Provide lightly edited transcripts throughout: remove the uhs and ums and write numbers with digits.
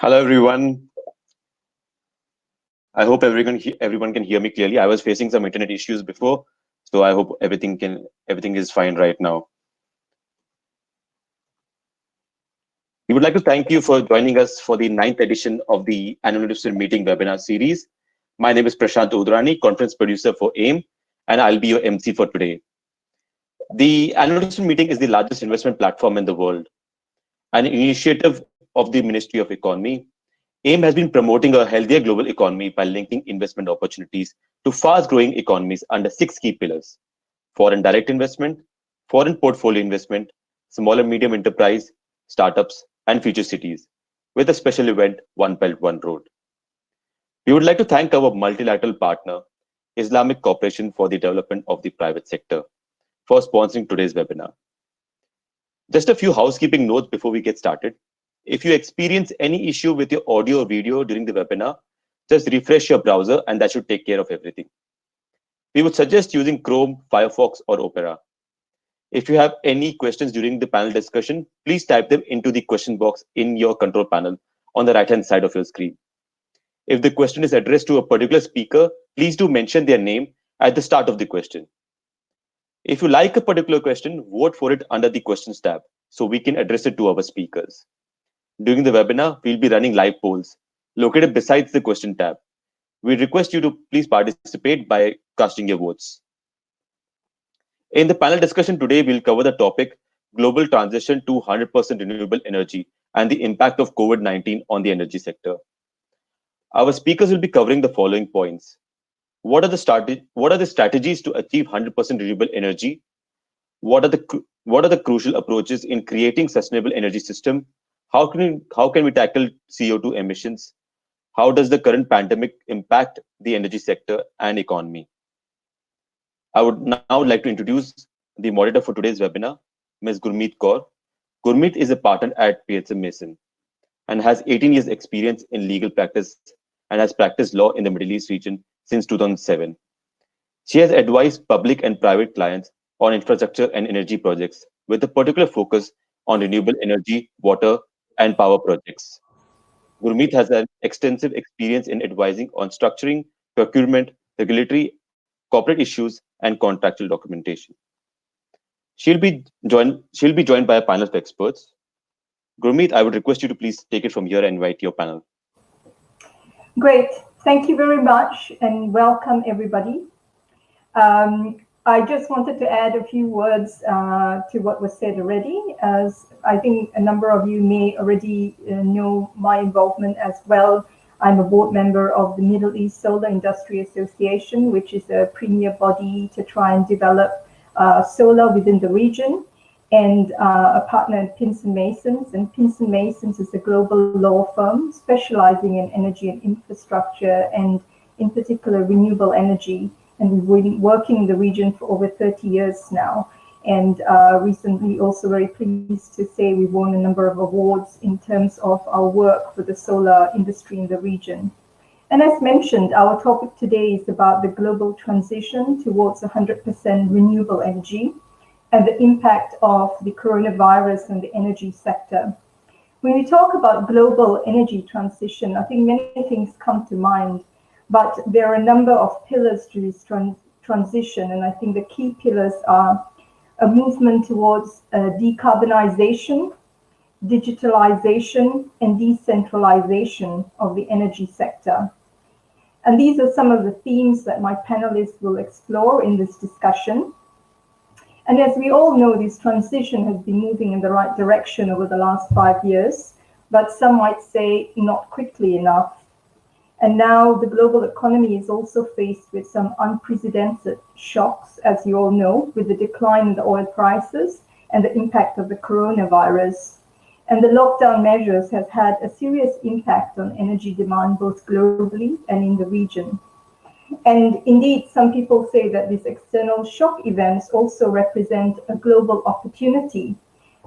Hello, everyone. I hope everyone can hear me clearly. I was facing some internet issues before, so I hope everything is fine right now. We would like to thank you for joining us for the ninth edition of the Annual Investor Meeting webinar series. My name is Prashant Udrani, conference producer for AIM, and I'll be your MC for today. The Annual Investor Meeting is the largest investment platform in the world, an initiative of the Ministry of Economy. AIM has been promoting a healthier global economy by linking investment opportunities to fast-growing economies under six key pillars: foreign direct investment, foreign portfolio investment, small and medium enterprise, startups, and future cities, with a special event, One Belt, One Road. We would like to thank our multilateral partner, Islamic Cooperation for the Development of the Private Sector, for sponsoring today's webinar. Just a few housekeeping notes before we get started. If you experience any issue with your audio or video during the webinar, just refresh your browser and that should take care of everything. We would suggest using Chrome, Firefox, or Opera. If you have any questions during the panel discussion, please type them into the question box in your control panel on the right-hand side of your screen. If the question is addressed to a particular speaker, please do mention their name at the start of the question. If you like a particular question, vote for it under the questions tab so we can address it to our speakers. During the webinar, we'll be running live polls located besides the question tab. We request you to please participate by casting your votes. In the panel discussion today, we'll cover the topic global transition to 100% renewable energy and the impact of COVID-19 on the energy sector. Our speakers will be covering the following points. What are the strategies to achieve 100% renewable energy? What are the crucial approaches in creating sustainable energy system? How can we tackle CO2 emissions? How does the current pandemic impact the energy sector and economy? I would now like to introduce the moderator for today's webinar, Ms. Gurmeet Kaur. Gurmeet is a partner at PHM Mason and has 18 years experience in legal practice and has practiced law in the Middle East region since 2007. She has advised public and private clients on infrastructure and energy projects with a particular focus on renewable energy, water, and power projects. Gurmeet has an extensive experience in advising on structuring, procurement, regulatory, corporate issues, and contractual documentation. She'll be joined by a panel of experts. Gurmeet, I would request you to please take it from here and invite your panel. Great. Thank you very much and welcome everybody. I just wanted to add a few words to what was said already, as I think a number of you may already know my involvement as well. I'm a board member of the Middle East Solar Industry Association, which is a premier body to try and develop solar within the region, and a partner at Pinson Masons. And Pinson Masons is a global law firm specializing in energy and infrastructure, and in particular renewable energy. And we've been working in the region for over 30 years now. And recently also very pleased to say we won a number of awards in terms of our work for the solar industry in the region. And as mentioned, our topic today is about the global transition towards 100% renewable energy and the impact of the coronavirus on the energy sector. When we talk about global energy transition, I think many things come to mind, but there are a number of pillars to this transition. And I think the key pillars are a movement towards decarbonization, digitalization, and decentralization of the energy sector. And these are some of the themes that my panelists will explore in this discussion. And as we all know, this transition has been moving in the right direction over the last 5 years, but some might say not quickly enough. And now the global economy is also faced with some unprecedented shocks, as you all know, with the decline in the oil prices and the impact of the coronavirus. And the lockdown measures have had a serious impact on energy demand, both globally and in the region. And indeed, some people say that these external shock events also represent a global opportunity,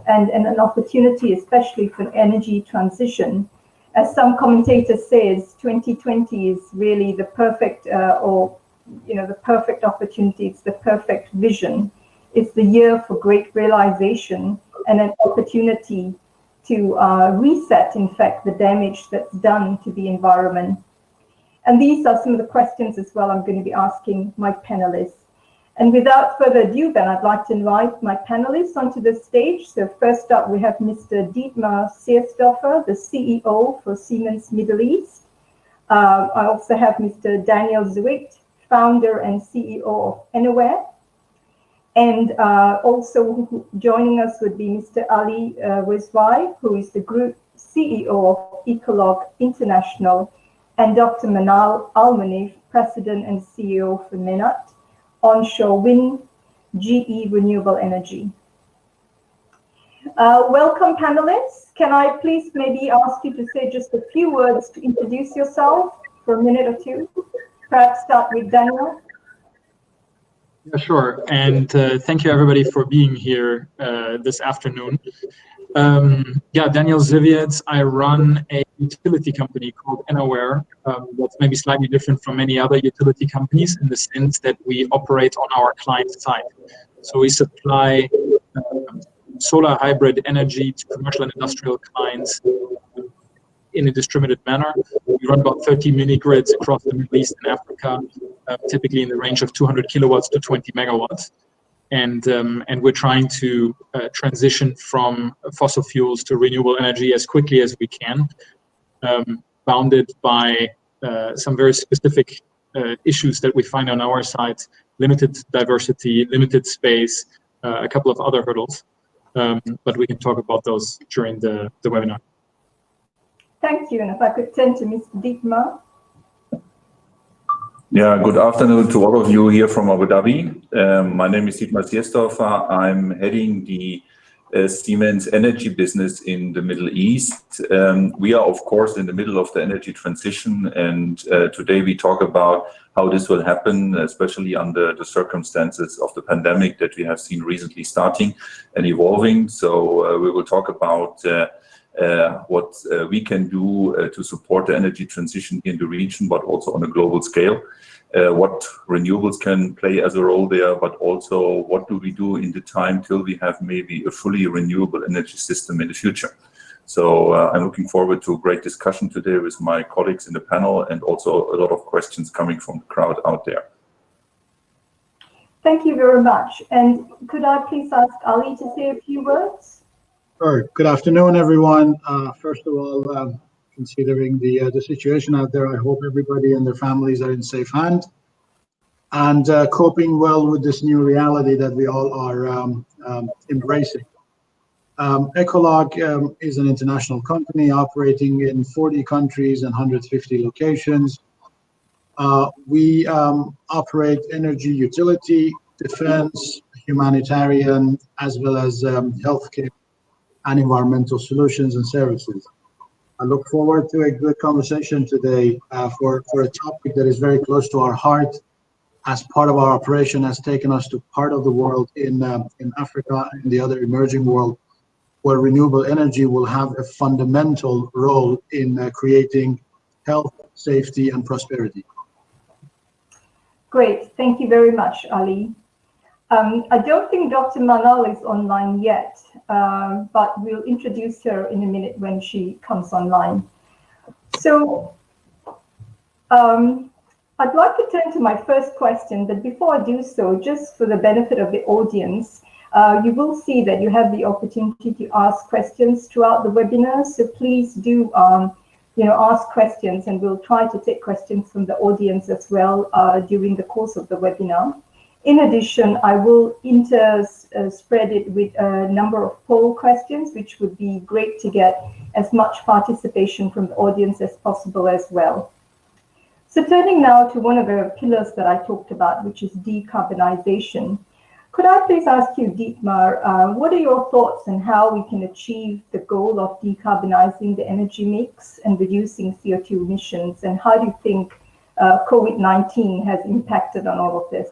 and an opportunity especially for energy transition. As some commentators says, 2020 is really the perfect, the perfect opportunity. It's the perfect vision. It's the year for great realization and an opportunity to reset, in fact, the damage that's done to the environment. And these are some of the questions as well I'm going to be asking my panelists. And without further ado, then I'd like to invite my panelists onto the stage. So first up, we have Mr. Dietmar Seersdorfer, the CEO for Siemens Middle East. I also have Mr. Daniel Zwicht, founder and CEO of Anywhere. And also joining us would be Mr. Ali Rizwai, who is the group CEO of Ecolog International, and Dr. Manal Almanif, President and CEO for Menat, Onshore Wind, GE Renewable Energy. Welcome, panelists. Can I please maybe ask you to say just a few words to introduce yourself for a minute or two? Perhaps start with Daniel. Yeah, sure. And thank you, everybody, for being here this afternoon. Daniel Ziviec. I run a utility company called Anywhere. That's maybe slightly different from many other utility companies in the sense that we operate on our client side. So we supply solar hybrid energy to commercial and industrial clients in a distributed manner. We run about 30 mini grids across the Middle East and Africa, typically in the range of 200 kilowatts to 20 megawatts. And we're trying to transition from fossil fuels to renewable energy as quickly as we can, bounded by some very specific issues that we find on our side: limited diversity, limited space, a couple of other hurdles. But we can talk about those during the webinar. Thank you. And if I could turn to Mr. Dietmar. Yeah, good afternoon to all of you here from Abu Dhabi. My name is Dietmar Seersdorfer. I'm heading the Siemens energy business in the Middle East. We are, of course, in the middle of the energy transition, and today we talk about how this will happen, especially under the circumstances of the pandemic that we have seen recently starting and evolving. So we will talk about what we can do to support the energy transition in the region, but also on a global scale. What renewables can play as a role there, but also what do we do in the time till we have maybe a fully renewable energy system in the future. So I'm looking forward to a great discussion today with my colleagues in the panel, and also a lot of questions coming from the crowd out there. Thank you very much. And could I please ask Ali to say a few words? Sure. Good afternoon, everyone. First of all, considering the situation out there, I hope everybody and their families are in safe hands and coping well with this new reality that we all are embracing. Ecolog is an international company operating in 40 countries and 150 locations. We operate energy, utility, defense, humanitarian, as well as healthcare and environmental solutions and services. I look forward to a good conversation today for a topic that is very close to our heart, as part of our operation has taken us to part of the world in Africa and the other emerging world, where renewable energy will have a fundamental role in creating health, safety, and prosperity. Great. Thank you very much, Ali. I don't think Dr. Manal is online yet, but we'll introduce her in a minute when she comes online. So I'd like to turn to my first question, but before I do so, just for the benefit of the audience, you will see that you have the opportunity to ask questions throughout the webinar. So please do ask questions, and we'll try to take questions from the audience as well during the course of the webinar. In addition, I will spread it with a number of poll questions, which would be great to get as much participation from the audience as possible as well. So turning now to one of the pillars that I talked about, which is decarbonization. Could I please ask you, Dietmar, what are your thoughts on how we can achieve the goal of decarbonizing the energy mix and reducing CO2 emissions? And how do you think COVID-19 has impacted on all of this?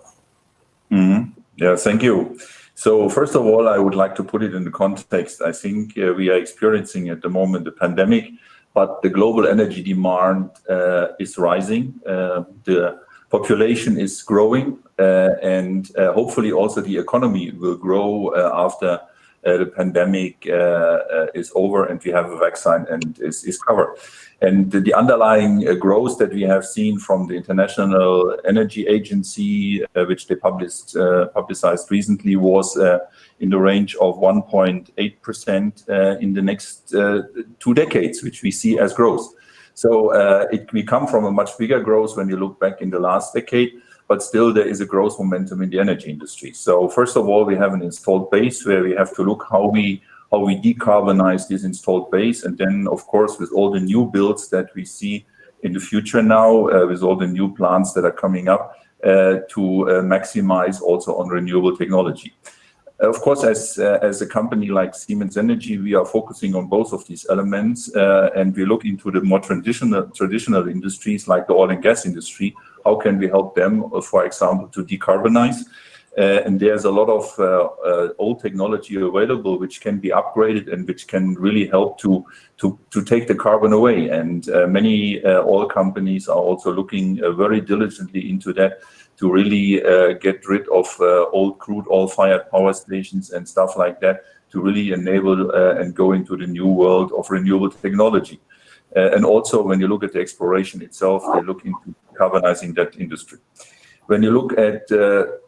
Yeah, thank you. So first of all, I would like to put it in the context. I think we are experiencing at the moment the pandemic, but the global energy demand is rising. The population is growing, and hopefully also the economy will grow after the pandemic is over and we have a vaccine and is covered. And the underlying growth that we have seen from the International Energy Agency, which they publicized recently, was in the range of 1.8% in the next 2 decades, which we see as growth. So we come from a much bigger growth when you look back in the last decade, but still there is a growth momentum in the energy industry. So first of all, we have an installed base where we have to look how we decarbonize this installed base. And then, of course, with all the new builds that we see in the future now, with all the new plants that are coming up, to maximize also on renewable technology. Of course, as a company like Siemens Energy, we are focusing on both of these elements, and we look into the more traditional industries like the oil and gas industry. How can we help them, for example, to decarbonize? And there's a lot of old technology available which can be upgraded and which can really help to take the carbon away. And many oil companies are also looking very diligently into that to really get rid of old crude oil-fired power stations and stuff like that to really enable and go into the new world of renewable technology. And also, when you look at the exploration itself, they look into decarbonizing that industry. When you look at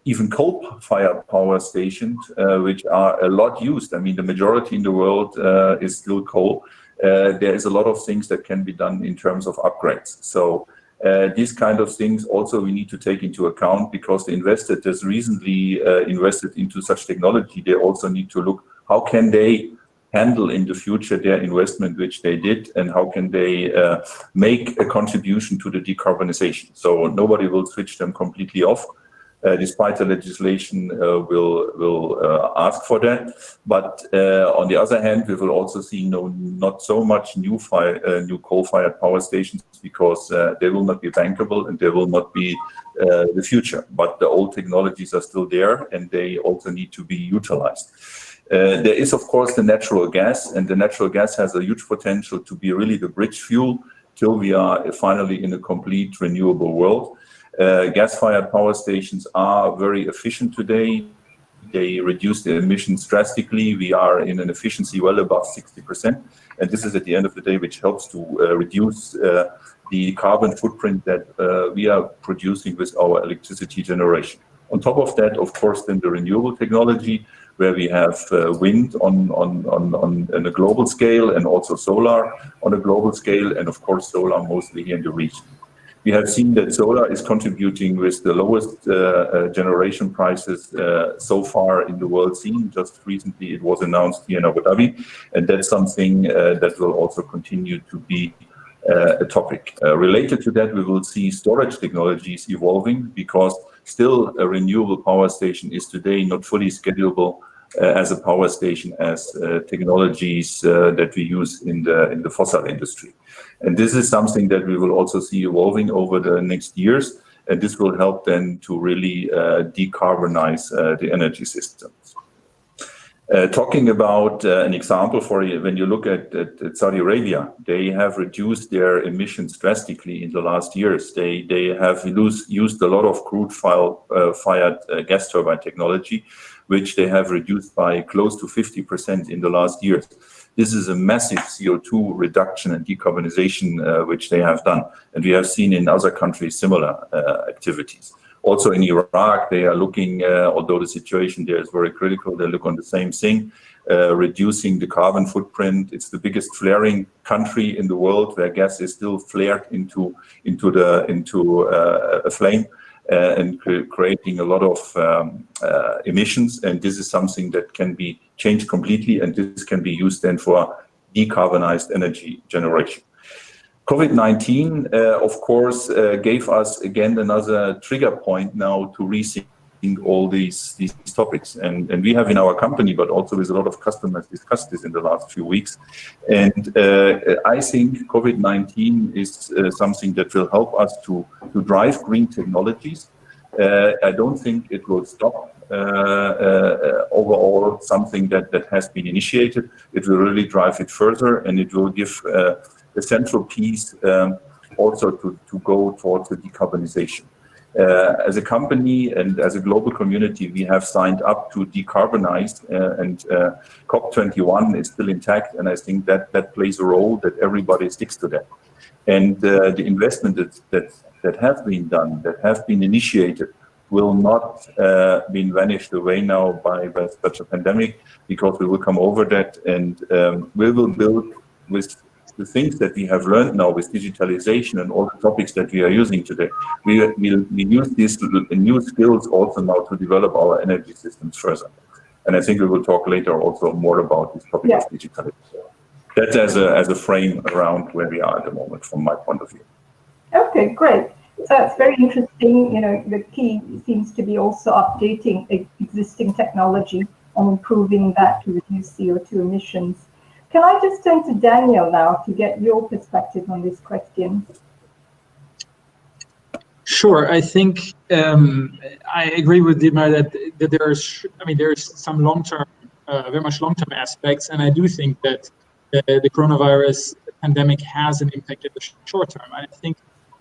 even coal-fired power stations, which are a lot used, I mean, the majority in the world is still coal. There is a lot of things that can be done in terms of upgrades. So these kind of things also we need to take into account, because the investor that's recently invested into such technology, they also need to look how can they handle in the future their investment which they did, and how can they make a contribution to the decarbonization. So nobody will switch them completely off, despite the legislation will ask for that. But on the other hand, we will also see not so much new coal-fired power stations, because they will not be bankable and they will not be the future. But the old technologies are still there and they also need to be utilized. There is, of course, the natural gas, and the natural gas has a huge potential to be really the bridge fuel till we are finally in a complete renewable world. Gas-fired power stations are very efficient today. They reduce the emissions drastically. We are in an efficiency well above 60%. And this is at the end of the day, which helps to reduce the carbon footprint that we are producing with our electricity generation. On top of that, of course, then the renewable technology, where we have wind on a global scale, and also solar on a global scale, and of course solar mostly here in the region. We have seen that solar is contributing with the lowest generation prices so far in the world scene. Just recently it was announced here in Abu Dhabi, and that's something that will also continue to be a topic. Related to that, we will see storage technologies evolving, because still a renewable power station is today not fully schedulable as a power station as technologies that we use in the fossil industry. And this is something that we will also see evolving over the next years, and this will help then to really decarbonize the energy systems. Talking about an example for you, when you look at Saudi Arabia, they have reduced their emissions drastically in the last years. They have used a lot of crude-fired gas turbine technology, which they have reduced by close to 50% in the last years. This is a massive CO2 reduction and decarbonization which they have done. And we have seen in other countries similar activities. Also in Iraq, they are looking, although the situation there is very critical, they look on the same thing, reducing the carbon footprint. It's the biggest flaring country in the world, where gas is still flared into a flame and creating a lot of emissions. And this is something that can be changed completely, and this can be used then for decarbonized energy generation. COVID-19, of course, gave us again another trigger point now to rethink all these topics. And we have in our company, but also with a lot of customers, discussed this in the last few weeks. And I think COVID-19 is something that will help us to drive green technologies. I don't think it will stop overall something that has been initiated. It will really drive it further, and it will give the central piece also to go towards the decarbonization. As a company and as a global community, we have signed up to decarbonize, and COP21 is still intact, and I think that plays a role that everybody sticks to that. And the investment that have been done, that have been initiated, will not be vanished away now by such a pandemic, because we will come over that, and we will build with the things that we have learned now with digitalization and all the topics that we are using today. We use these new skills also now to develop our energy systems further. And I think we will talk later also more about this topic of digitalization. That's as a frame around where we are at the moment from my point of view. Okay, great. So it's very interesting. You know, the key seems to be also updating existing technology and improving that to reduce CO2 emissions. Can I just turn to Daniel now to get your perspective on this question? Sure. I think I agree with Dietmar that there's some long-term, very much long-term aspects, and I do think that the coronavirus pandemic has an impact in the short term. I think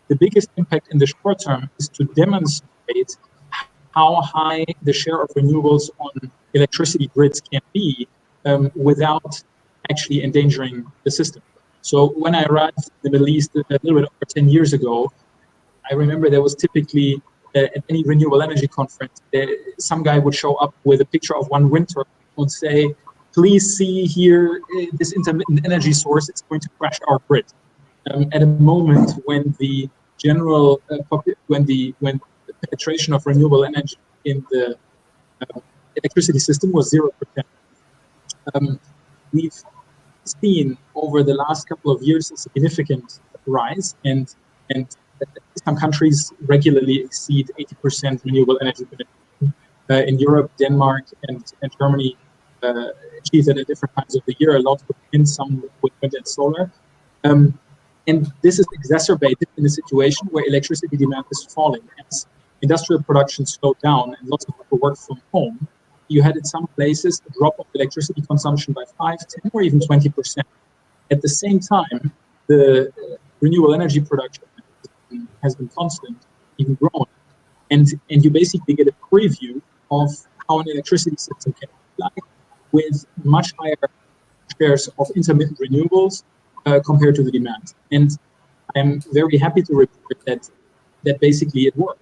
the biggest impact in the short term is to demonstrate how high the share of renewables on electricity grids can be without actually endangering the system. So when I arrived in the Middle East a little bit over 10 years ago, I remember there was typically at any renewable energy conference, some guy would show up with a picture of one wind turbine and say, please see here this intermittent energy source, it's going to crash our grid. At a moment when the general, when the penetration of renewable energy in the electricity system was 0%. We've seen over the last couple of years a significant rise, and some countries regularly exceed 80% renewable energy penetration. In Europe, Denmark and Germany achieve it at different times of the year, a lot with wind, some with wind and solar. And this is exacerbated in a situation where electricity demand is falling. As industrial production slowed down and lots of people work from home, you had in some places a drop of electricity consumption by 5, 10, or even 20%. At the same time, the renewable energy production has been constant, even growing. And you basically get a preview of how an electricity system can be like with much higher shares of intermittent renewables compared to the demand. And I'm very happy to report that basically it worked.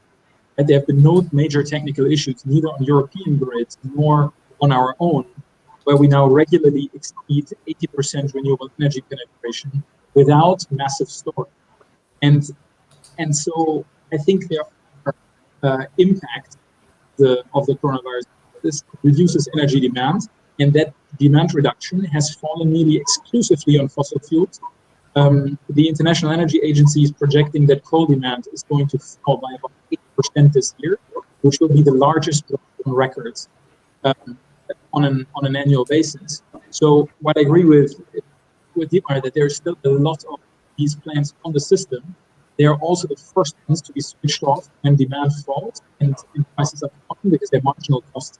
That there have been no major technical issues, neither on European grids nor on our own, where we now regularly exceed 80% renewable energy penetration without massive storage. And so I think there are impact of the coronavirus. This reduces energy demand, and that demand reduction has fallen nearly exclusively on fossil fuels. The International Energy Agency is projecting that coal demand is going to fall by about 8% this year, which will be the largest drop on records on an annual basis. So what I agree with Dietmar, that there's still a lot of these plants on the system. They are also the first ones to be switched off when demand falls and prices are falling because they're marginal costs.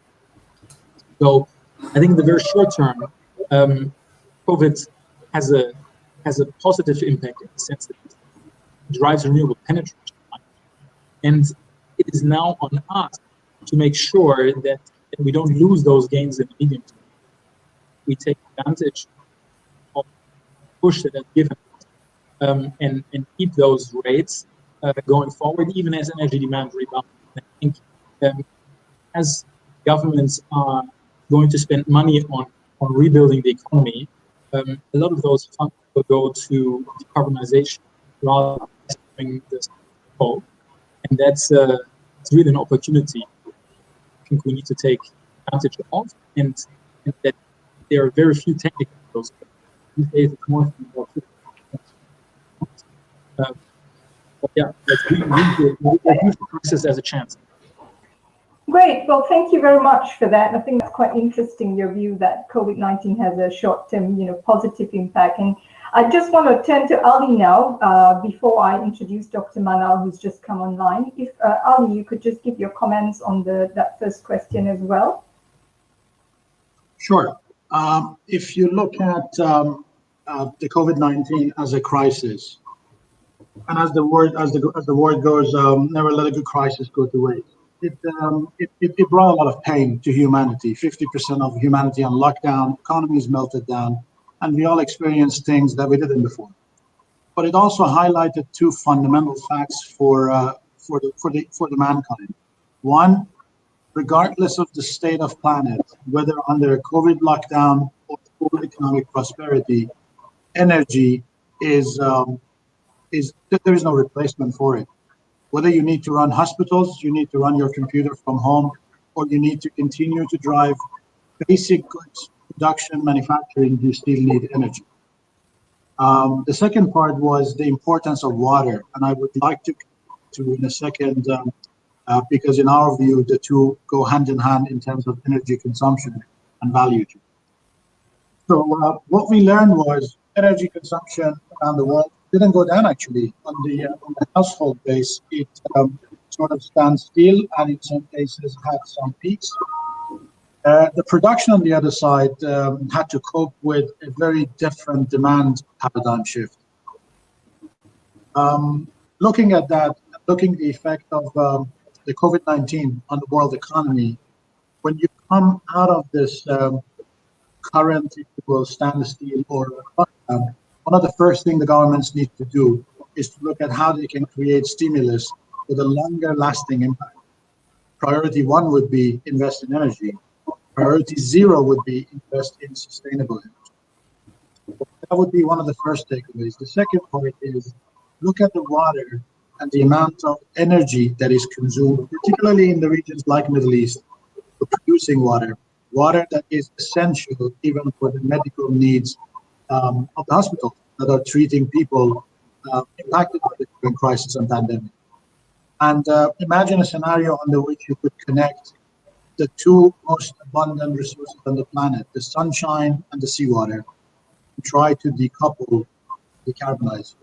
So I think in the very short term, COVID has a positive impact in the sense that it drives renewable penetration. And it is now on us to make sure that we don't lose those gains in the medium term. We take advantage of the push that has given and keep those rates going forward, even as energy demand rebounds. I think as governments are going to spend money on rebuilding the economy, a lot of those funds will go to decarbonisation rather than the coal. And that's really an opportunity I think we need to take advantage of, and that there are very few technical skills. These days it's more but yeah, we use the crisis as a chance. Great. Well, thank you very much for that. I think that's quite interesting, your view that COVID-19 has a short-term, positive impact. And I just want to turn to Ali now, before I introduce Dr. Manal, who's just come online. If Ali, you could just give your comments on that first question as well. Sure. If you look at the COVID-19 as a crisis, And as the word goes, never let a good crisis go to waste. It brought a lot of pain to humanity. 50% of humanity on lockdown, economies melted down, and we all experienced things that we didn't before. But it also highlighted two fundamental facts for the mankind. One, regardless of the state of planet, whether under a COVID lockdown or full economic prosperity, energy is there is no replacement for it. Whether you need to run hospitals, you need to run your computer from home, or you need to continue to drive basic goods production, manufacturing, you still need energy. The second part was the importance of water, and I would like to in a second, because in our view, the two go hand in hand in terms of energy consumption and value. So what we learned was energy consumption around the world didn't go down actually. On the household base, it sort of stands still, and in some cases had some peaks. The production on the other side had to cope with a very different demand paradigm shift. Looking at that, looking at the effect of the COVID-19 on the world economy, when you come out of this current, if you will, standstill or lockdown, one of the first things the governments need to do is to look at how they can create stimulus with a longer lasting impact. Priority one would be invest in energy. Priority zero would be invest in sustainable energy. That would be one of the first takeaways. The second point is look at the water and the amount of energy that is consumed, particularly in the regions like Middle East, for producing water that is essential even for the medical needs of the hospitals that are treating people impacted by the current crisis and pandemic. And imagine a scenario under which you could connect the two most abundant resources on the planet, the sunshine and the seawater, and try to decouple, decarbonize.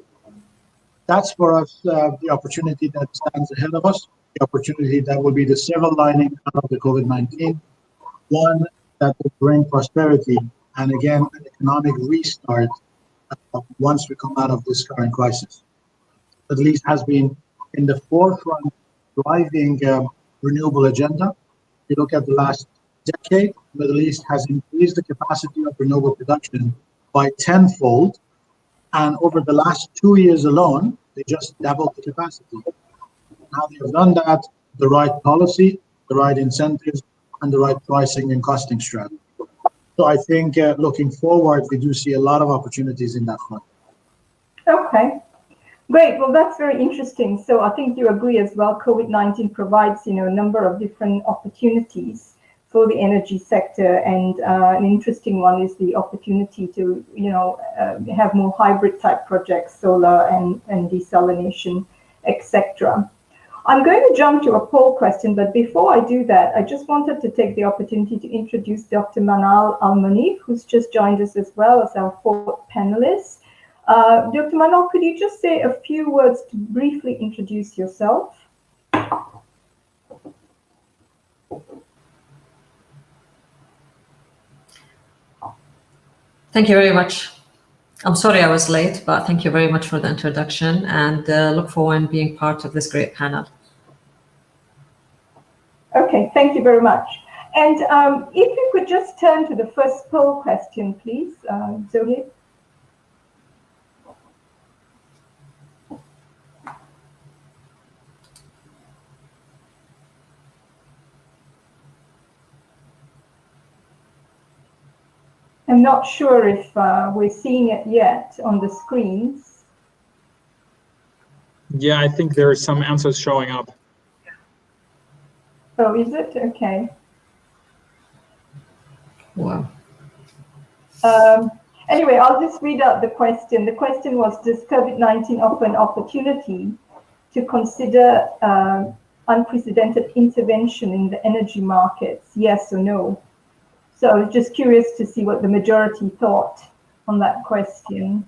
That's for us the opportunity that stands ahead of us, the opportunity that will be the silver lining out of the COVID-19, one that will bring prosperity and again an economic restart once we come out of this current crisis. At least has been in the forefront driving renewable agenda. If you look at the last decade, the Middle East has increased the capacity of renewable production by tenfold. And over the last 2 years alone, they just doubled the capacity. How they have done that, the right policy, the right incentives, and the right pricing and costing strategy. So I think looking forward, we do see a lot of opportunities in that front. Okay, great. Well, that's very interesting. So I think you agree as well, COVID-19 provides, a number of different opportunities for the energy sector, and an interesting one is the opportunity to, have more hybrid type projects, solar and desalination, etc. I'm going to jump to a poll question, but before I do that, I just wanted to take the opportunity to introduce Dr. Manal Al-Munif, who's just joined us as well as our fourth panelist. Dr. Manal, could you just say a few words to briefly introduce yourself? Thank you very much. I'm sorry I was late, but thank you very much for the introduction, and look forward to being part of this great panel. Okay, thank you very much. And if you could just turn to the first poll question, please, Zoe. I'm not sure if we're seeing it yet on the screens. Yeah, I think there are some answers showing up. Oh, is it? Okay. Wow. Anyway, I'll just read out the question. The question was, does COVID-19 offer an opportunity to consider unprecedented intervention in the energy markets? Yes or no? So I was just curious to see what the majority thought on that question.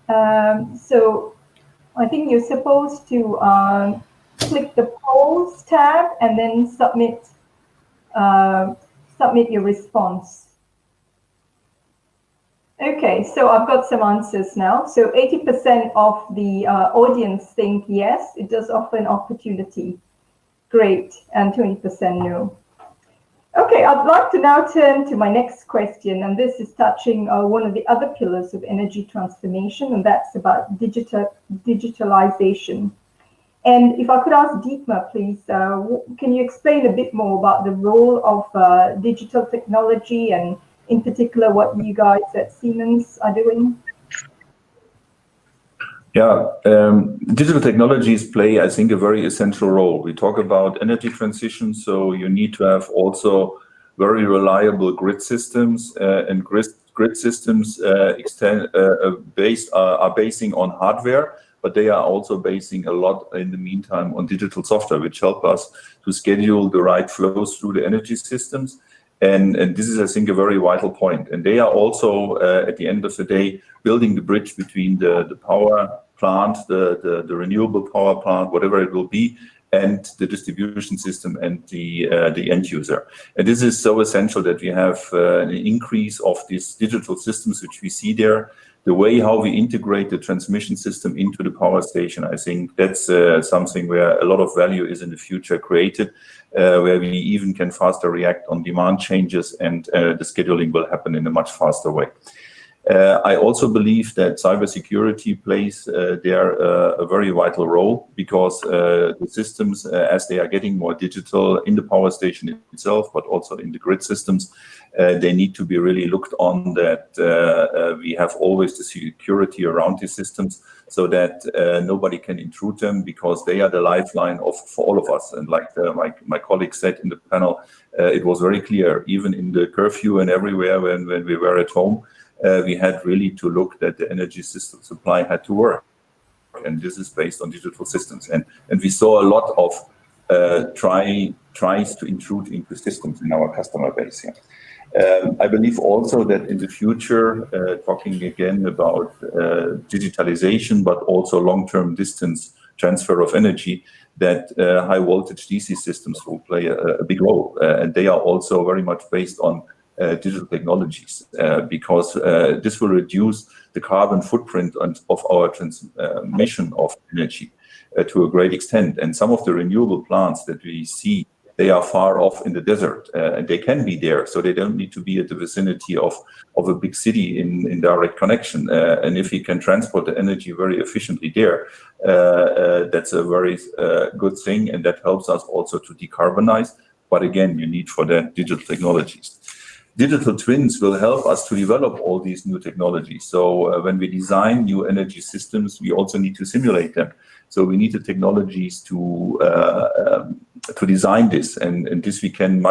So I think you're supposed to click the polls tab and then submit your response. Okay, so I've got some answers now. So 80% of the audience think yes, it does offer an opportunity. Great, and 20% no. Okay, I'd like to now turn to my next question, and this is touching one of the other pillars of energy transformation, and that's about digitalization. And if I could ask Deepma, please, can you explain a bit more about the role of digital technology and in particular what you guys at Siemens are doing? Yeah, digital technologies play, I think, a very essential role. We talk about energy transition, so you need to have also very reliable grid systems, and grid systems are basing on hardware, but they are also basing a lot in the meantime on digital software, which help us to schedule the right flows through the energy systems. And this is, I think, a very vital point. And they are also, at the end of the day, building the bridge between the power plant, the renewable power plant, whatever it will be, and the distribution system and the end user. And this is so essential that we have an increase of these digital systems, which we see there. The way how we integrate the transmission system into the power station, I think that's something where a lot of value is in the future created, where we even can faster react on demand changes, and the scheduling will happen in a much faster way. I also believe that cybersecurity plays there a very vital role, because the systems, as they are getting more digital in the power station itself, but also in the grid systems, they need to be really looked on, that we have always the security around these systems, so that nobody can intrude them, because they are the lifeline for all of us. And like my colleague said in the panel, it was very clear, even in the curfew and everywhere when we were at home, we had really to look that the energy system supply had to work. And this is based on digital systems. And we saw a lot of tries to intrude into systems in our customer base. Yeah. I believe also that in the future, talking again about digitalization, but also long-term distance transfer of energy, that high voltage DC systems will play a big role. And they are also very much based on digital technologies, because this will reduce the carbon footprint of our transmission of energy to a great extent. And some of the renewable plants that we see, they are far off in the desert, and they can be there, so they don't need to be at the vicinity of a big city in direct connection. And if we can transport the energy very efficiently there, that's a very good thing, and that helps us also to decarbonize. But again, you need for that digital technologies. Digital twins will help us to develop all these new technologies. So when we design new energy systems, we also need to simulate them. So we need the technologies to design this, and this we can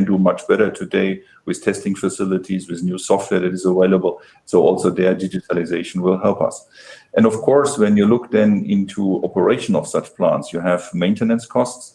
do much better today with testing facilities, with new software that is available. So also their digitalization will help us. And of course, when you look then into operation of such plants, you have maintenance costs.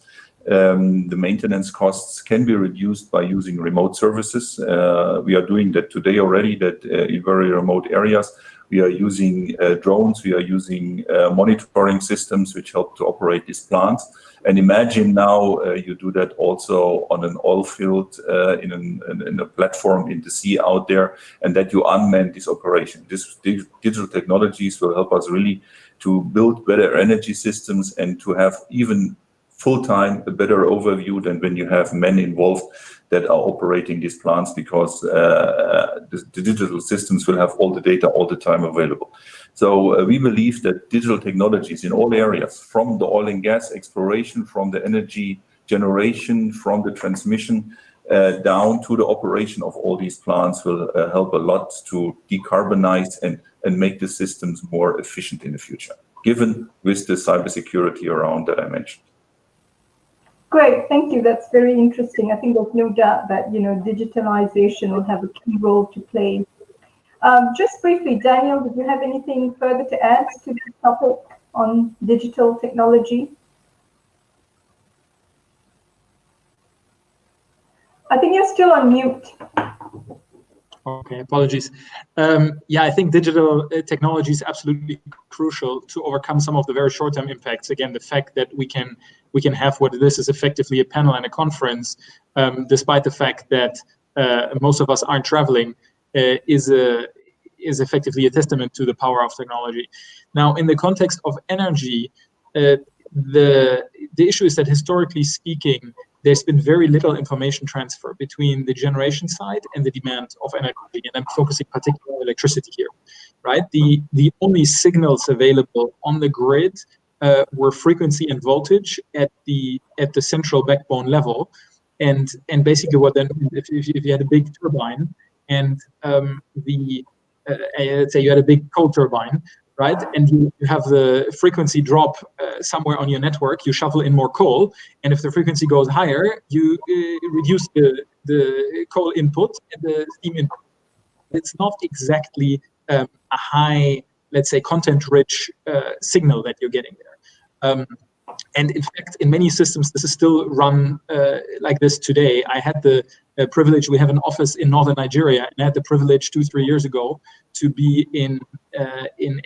The maintenance costs can be reduced by using remote services. We are doing that today already, that in very remote areas. We are using drones, we are using monitoring systems which help to operate these plants. And imagine now you do that also on an oil field, in a platform in the sea out there, and that you unman this operation. These digital technologies will help us really to build better energy systems and to have even full-time a better overview than when you have men involved that are operating these plants, because the digital systems will have all the data all the time available. So we believe that digital technologies in all areas, from the oil and gas exploration, from the energy generation, from the transmission, down to the operation of all these plants, will help a lot to decarbonize and make the systems more efficient in the future, given with the cybersecurity around that I mentioned. Great, thank you. That's very interesting. I think there's no doubt that digitalization will have a key role to play. Just briefly, Daniel, did you have anything further to add to this topic on digital technology? I think you're still on mute. Okay, apologies. Yeah, I think digital technology is absolutely crucial to overcome some of the very short-term impacts. Again, the fact that we can have what this is effectively a panel and a conference, despite the fact that most of us aren't traveling, is effectively a testament to the power of technology. Now, in the context of energy, the issue is that historically speaking, there's been very little information transfer between the generation side and the demand of energy, and I'm focusing particularly on electricity here, right? The only signals available on the grid were frequency and voltage at the central backbone level, and basically what then if you had a big turbine and let's say you had a big coal turbine, right? And you have the frequency drop somewhere on your network, you shovel in more coal, and if the frequency goes higher, you reduce the coal input and the steam input. It's not exactly a high, let's say, content-rich signal that you're getting there. And in fact, in many systems, this is still run like this today. I had the privilege, we have an office in northern Nigeria, and I had the privilege 2-3 years ago to be in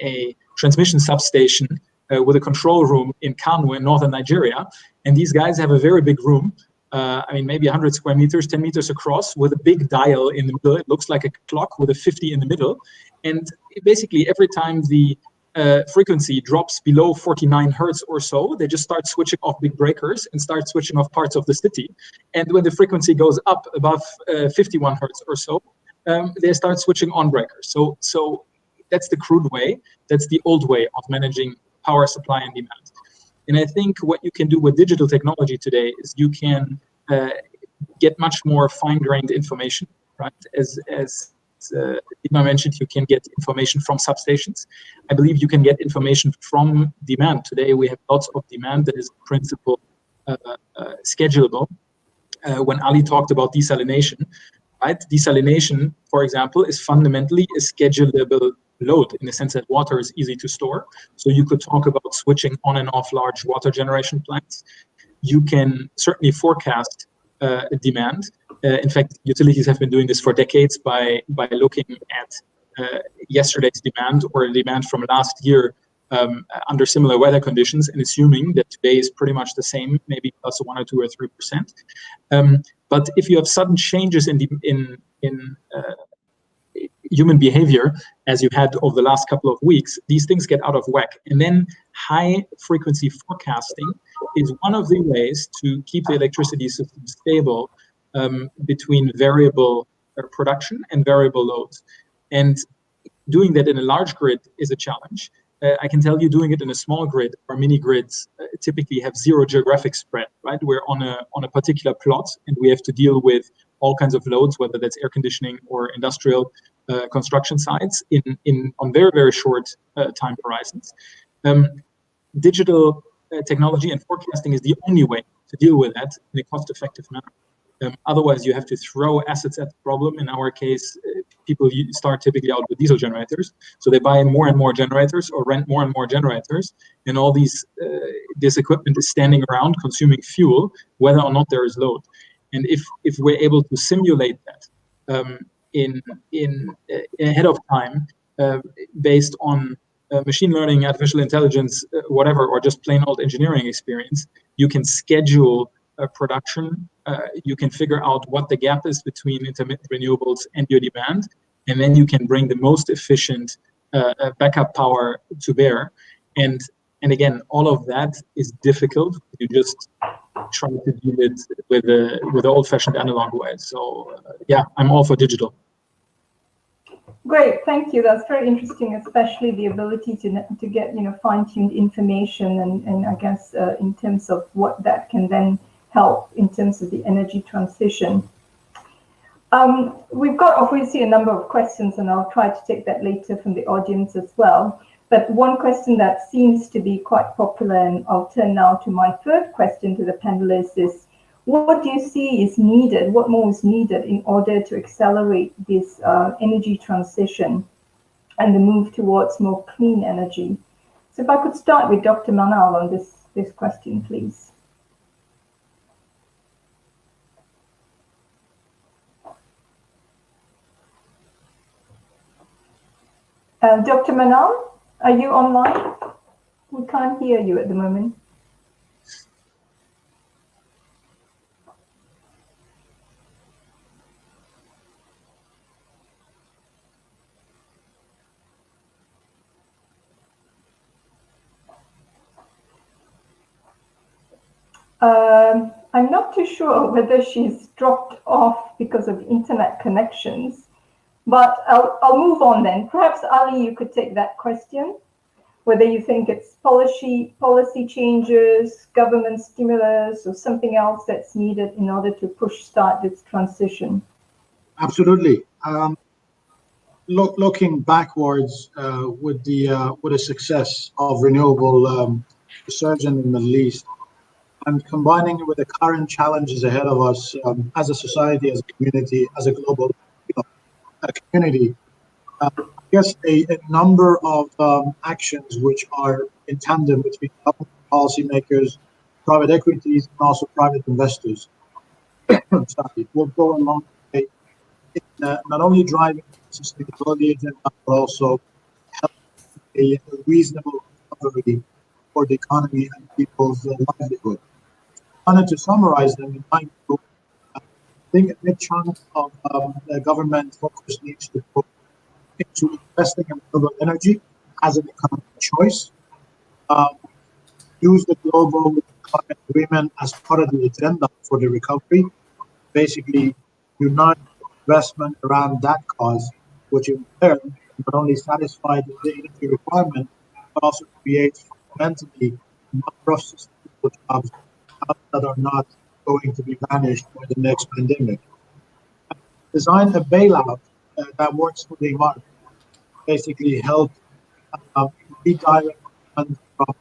a transmission substation with a control room in Kano in northern Nigeria. And these guys have a very big room, I mean, maybe 100 square meters, 10 meters across, with a big dial in the middle. It looks like a clock with a 50 in the middle. And basically every time the frequency drops below 49 hertz or so, they just start switching off big breakers and start switching off parts of the city. And when the frequency goes up above 51 hertz or so, they start switching on breakers. So that's the crude way. That's the old way of managing power supply and demand. And I think what you can do with digital technology today is you can get much more fine-grained information, right? As Dietmar mentioned, you can get information from substations. I believe you can get information from demand. Today we have lots of demand that is in principle schedulable. When Ali talked about desalination, right? Desalination, for example, is fundamentally a schedulable load in the sense that water is easy to store. So you could talk about switching on and off large water generation plants. You can certainly forecast demand. In fact, utilities have been doing this for decades by looking at yesterday's demand or demand from last year under similar weather conditions and assuming that today is pretty much the same, maybe plus 1 or 2 or 3%. But if you have sudden changes in human behavior, as you had over the last couple of weeks, these things get out of whack. And then high frequency forecasting is one of the ways to keep the electricity system stable between variable production and variable loads. And doing that in a large grid is a challenge. I can tell you doing it in a small grid or mini grids typically have zero geographic spread, right? We're on a particular plot and we have to deal with all kinds of loads, whether that's air conditioning or industrial construction sites on very, very short time horizons. Digital technology and forecasting is the only way to deal with that in a cost-effective manner. Otherwise, you have to throw assets at the problem. In our case, people start typically out with diesel generators. So they buy more and more generators or rent more and more generators. And all this equipment is standing around consuming fuel, whether or not there is load. And if we're able to simulate that ahead of time, based on machine learning, artificial intelligence, whatever, or just plain old engineering experience, you can schedule production. You can figure out what the gap is between intermittent renewables and your demand, and then you can bring the most efficient backup power to bear. And again, all of that is difficult. You just try to do it with the old-fashioned analog way. So yeah, I'm all for digital. Great, thank you. That's very interesting, especially the ability to get fine-tuned information and I guess in terms of what that can then help in terms of the energy transition. We've got obviously a number of questions, and I'll try to take that later from the audience as well. But one question that seems to be quite popular, and I'll turn now to my third question to the panelists, is what do you see is needed? What more is needed in order to accelerate this energy transition and the move towards more clean energy? So if I could start with Dr. Manal on this question, please. Dr. Manal, are you online? We can't hear you at the moment. I'm not too sure whether she's dropped off because of internet connections, but I'll move on then. Perhaps, Ali, you could take that question, whether you think it's policy changes, government stimulus, or something else that's needed in order to start this transition. Absolutely. Looking backwards with the success of renewable research in the Middle East, and combining it with the current challenges ahead of us as a society, as a community, as a global community, I guess a number of actions which are in tandem between government policymakers, private equities, and also private investors will go a long way in not only driving sustainability agenda, but also help a reasonable recovery for the economy and people's livelihood. I wanted to summarize them in my group. I think a big chunk of the government focus needs to go into investing in renewable energy as an economic choice. Use the global climate agreement as part of the agenda for the recovery. Basically, unite investment around that cause, which in turn not only satisfies the energy requirement, but also creates fundamentally a number of sustainable jobs that are not going to be vanished by the next pandemic. Design a bailout that works for the environment. Basically, help redirect funds from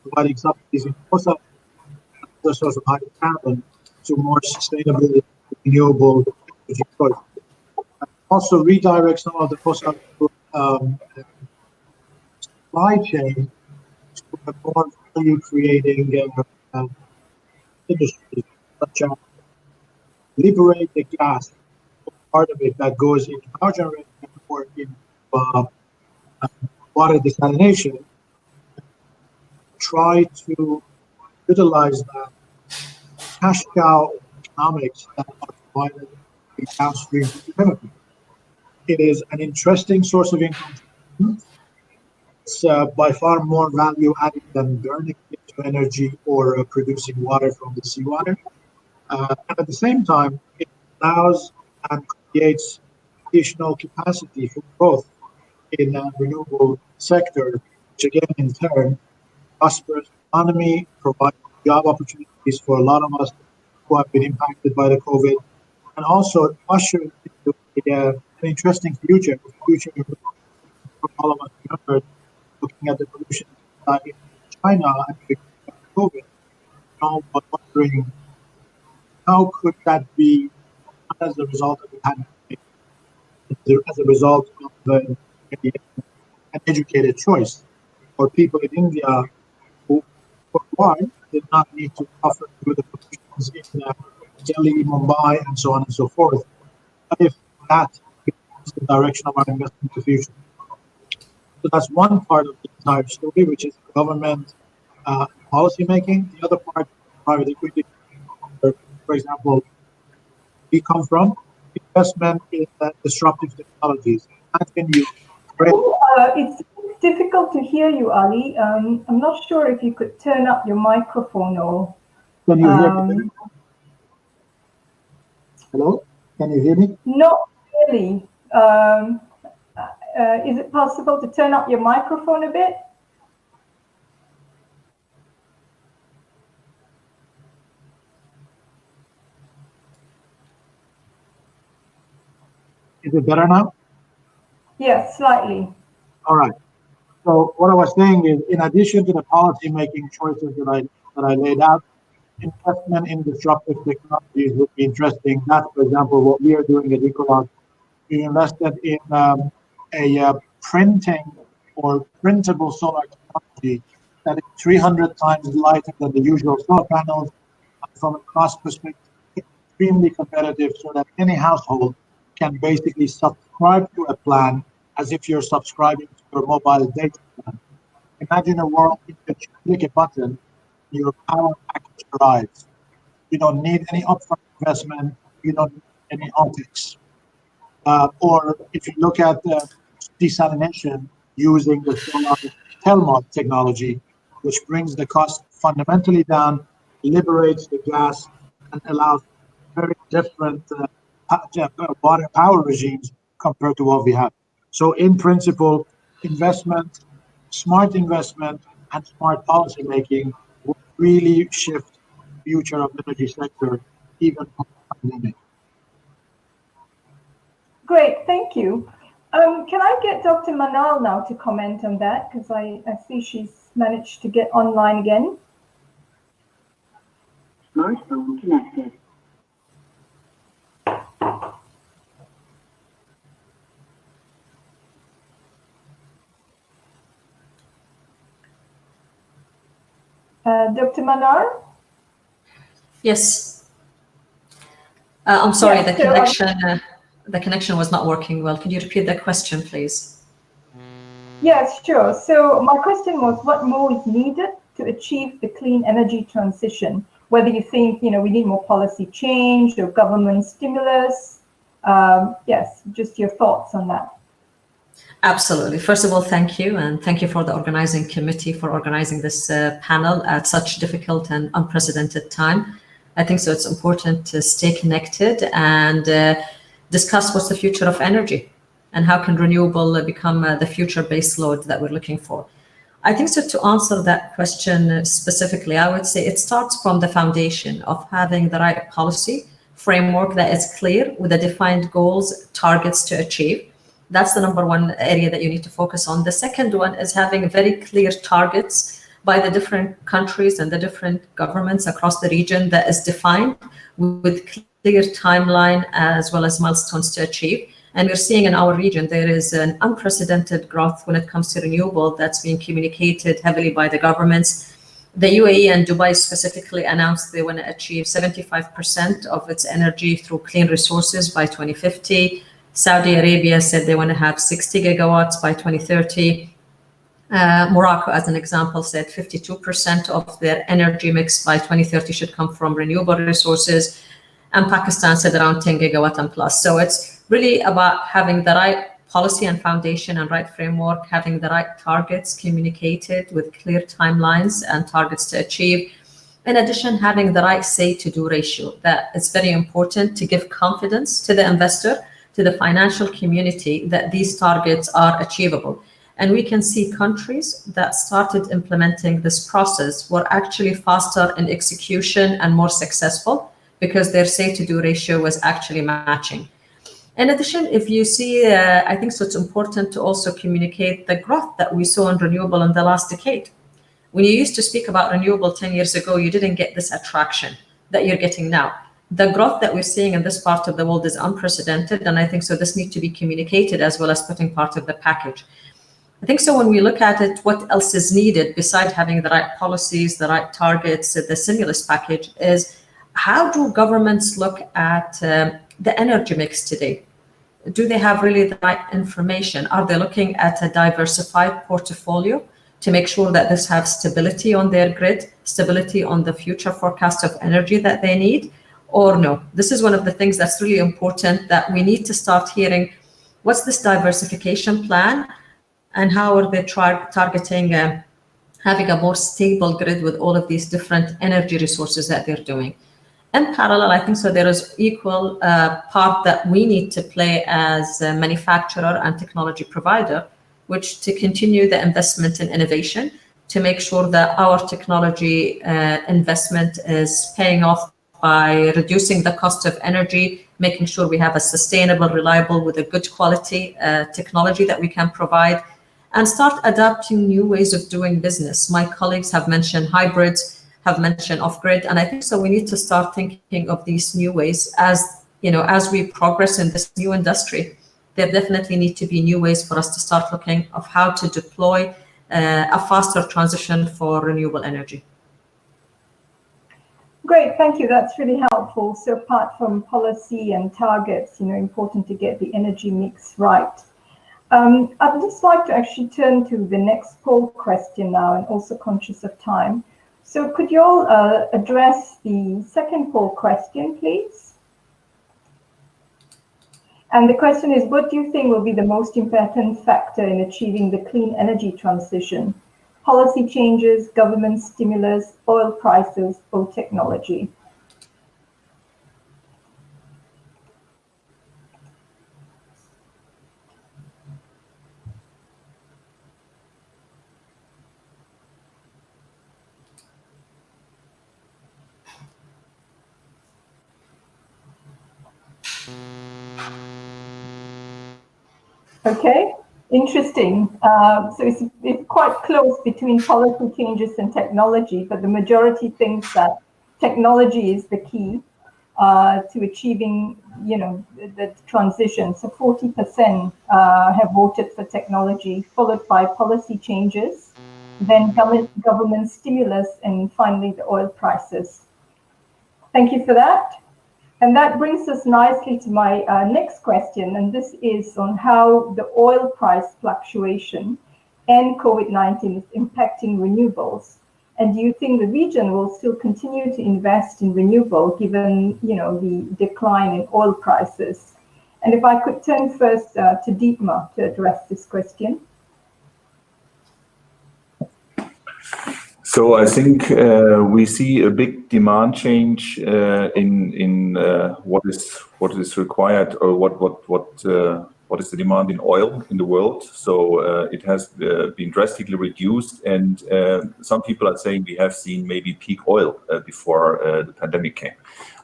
providing subsidies in fossil other source of hydrocarbon to more sustainable, renewable energy sources. Also, redirect some of the fossil supply chain to a more value-creating industry, such as liberate the gas, part of it that goes into power generation or in water desalination. Try to utilize that cash cow economics that are provided in downstream development. It is an interesting source of income. It's by far more value added than burning into energy or producing water from the seawater. And at the same time, it allows and creates additional capacity for growth in the renewable sector, which again, in turn, prospers economy, provides job opportunities for a lot of us who have been impacted by the COVID, and also ushers into an interesting future for all of us remember, looking at the pollution in China and COVID, now wondering how could that be as a result of the pandemic, as a result of an educated choice for people in India who, for a while, did not need to suffer through the pollutions in Delhi, Mumbai, and so on and so forth. But if that is the direction of our investment in the future. So that's one part of the entire story, which is government policy making. The other part, private equity. For example, we come from investment in disruptive technologies. How can you? It's difficult to hear you, Ali. I'm not sure if you could turn up your microphone or. Can you hear me? Hello? Can you hear me? Not really. Is it possible to turn up your microphone a bit? Is it better now? Yes, slightly. All right. So what I was saying is, in addition to the policy-making choices that I laid out, investment in disruptive technologies would be interesting. That's, for example, what we are doing at Ecolog. We invested in a printing or printable solar technology that is 300 times lighter than the usual solar panels. From a cost perspective, extremely competitive, so that any household can basically subscribe to a plan as if you're subscribing to your mobile data plan. Imagine a world in which you click a button, your power package arrives. You don't need any upfront investment. You don't need any optics. Or if you look at desalination using the solar Telmod technology, which brings the cost fundamentally down, liberates the gas and allows very different water power regimes compared to what we have. So in principle, investment, smart investment, and smart policy making will really shift the future of the energy sector even post-pandemic. Great, thank you. Can I get Dr. Manal now to comment on that? Because I see she's managed to get online again. Smartphone connected. Dr. Manar? Yes. I'm sorry, Yes, the connection was not working well. Can you repeat the question, please? Yes, sure. So my question was, what more is needed to achieve the clean energy transition? Whether you think, we need more policy change or government stimulus. Yes, just your thoughts on that. Absolutely. First of all, thank you. And thank you for the organizing committee for organizing this panel at such difficult and unprecedented time. I think so it's important to stay connected and discuss what's the future of energy and how can renewable become the future base load that we're looking for. I think so to answer that question specifically, I would say it starts from the foundation of having the right policy framework that is clear with the defined goals, targets to achieve. That's the number one area that you need to focus on. The second one is having very clear targets by the different countries and the different governments across the region that is defined with clear timeline as well as milestones to achieve. And we're seeing in our region, there is an unprecedented growth when it comes to renewable that's being communicated heavily by the governments. The UAE and Dubai specifically announced they want to achieve 75% of its energy through clean resources by 2050. Saudi Arabia said they want to have 60 gigawatts by 2030. Morocco, as an example, said 52% of their energy mix by 2030 should come from renewable resources. And Pakistan said around 10 gigawatt and plus. So it's really about having the right policy and foundation and right framework, having the right targets communicated with clear timelines and targets to achieve. In addition, having the right say-to-do ratio. That it's very important to give confidence to the investor, to the financial community that these targets are achievable. And we can see countries that started implementing this process were actually faster in execution and more successful because their say-to-do ratio was actually matching. In addition, if you see, I think so it's important to also communicate the growth that we saw in renewable in the last decade. When you used to speak about renewable 10 years ago, you didn't get this attraction that you're getting now. The growth that we're seeing in this part of the world is unprecedented, and I think so this needs to be communicated as well as putting part of the package. I think so when we look at it, what else is needed besides having the right policies, the right targets, the stimulus package is how do governments look at the energy mix today? Do they have really the right information? Are they looking at a diversified portfolio to make sure that this has stability on their grid, stability on the future forecast of energy that they need? Or no? This is one of the things that's really important that we need to start hearing. What's this diversification plan? And how are they targeting having a more stable grid with all of these different energy resources that they're doing? In parallel, I think so there is equal part that we need to play as a manufacturer and technology provider, which to continue the investment in innovation, to make sure that our technology investment is paying off by reducing the cost of energy, making sure we have a sustainable, reliable, with a good quality technology that we can provide, and start adapting new ways of doing business. My colleagues have mentioned hybrids, have mentioned off-grid, and I think so we need to start thinking of these new ways as we progress in this new industry. There definitely need to be new ways for us to start looking of how to deploy a faster transition for renewable energy. Great, thank you. That's really helpful. So apart from policy and targets, important to get the energy mix right. I'd just like to actually turn to the next poll question now, and also conscious of time. So could you all address the second poll question, please? And the question is, what do you think will be the most important factor in achieving the clean energy transition? policy changes, government stimulus, oil prices, or technology? Okay, interesting. So it's quite close between policy changes and technology, but the majority thinks that technology is the key to achieving, the transition. So 40% have voted for technology, followed by policy changes, then government stimulus, and finally the oil prices. Thank you for that. And that brings us nicely to my next question, and this is on how the oil price fluctuation and COVID-19 is impacting renewables. And do you think the region will still continue to invest in renewable given, the decline in oil prices? And if I could turn first to Dietmar to address this question. So I think we see a big demand change in what is required, or what is the demand in oil in the world. So it has been drastically reduced, and some people are saying we have seen maybe peak oil before the pandemic came.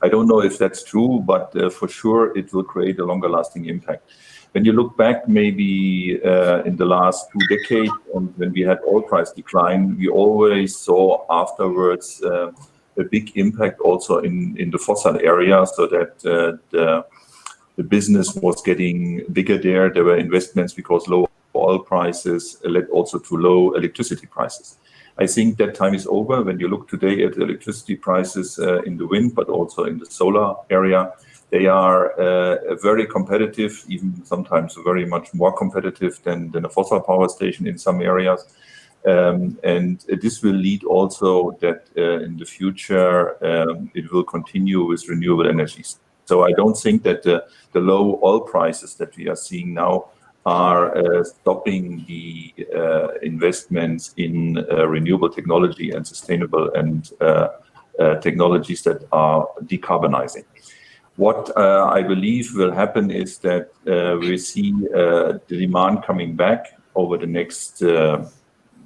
I don't know if that's true, but for sure it will create a longer lasting impact. When you look back maybe in the last 2 decades, and when we had oil price decline, we always saw afterwards a big impact also in the fossil area, so that the business was getting bigger there. There were investments because low oil prices led also to low electricity prices. I think that time is over. When you look today at the electricity prices in the wind, but also in the solar area, they are very competitive, even sometimes very much more competitive than a fossil power station in some areas. And this will lead also that in the future it will continue with renewable energies. So I don't think that the low oil prices that we are seeing now are stopping the investments in renewable technology and sustainable and technologies that are decarbonizing. What I believe will happen is that we see the demand coming back over the next 1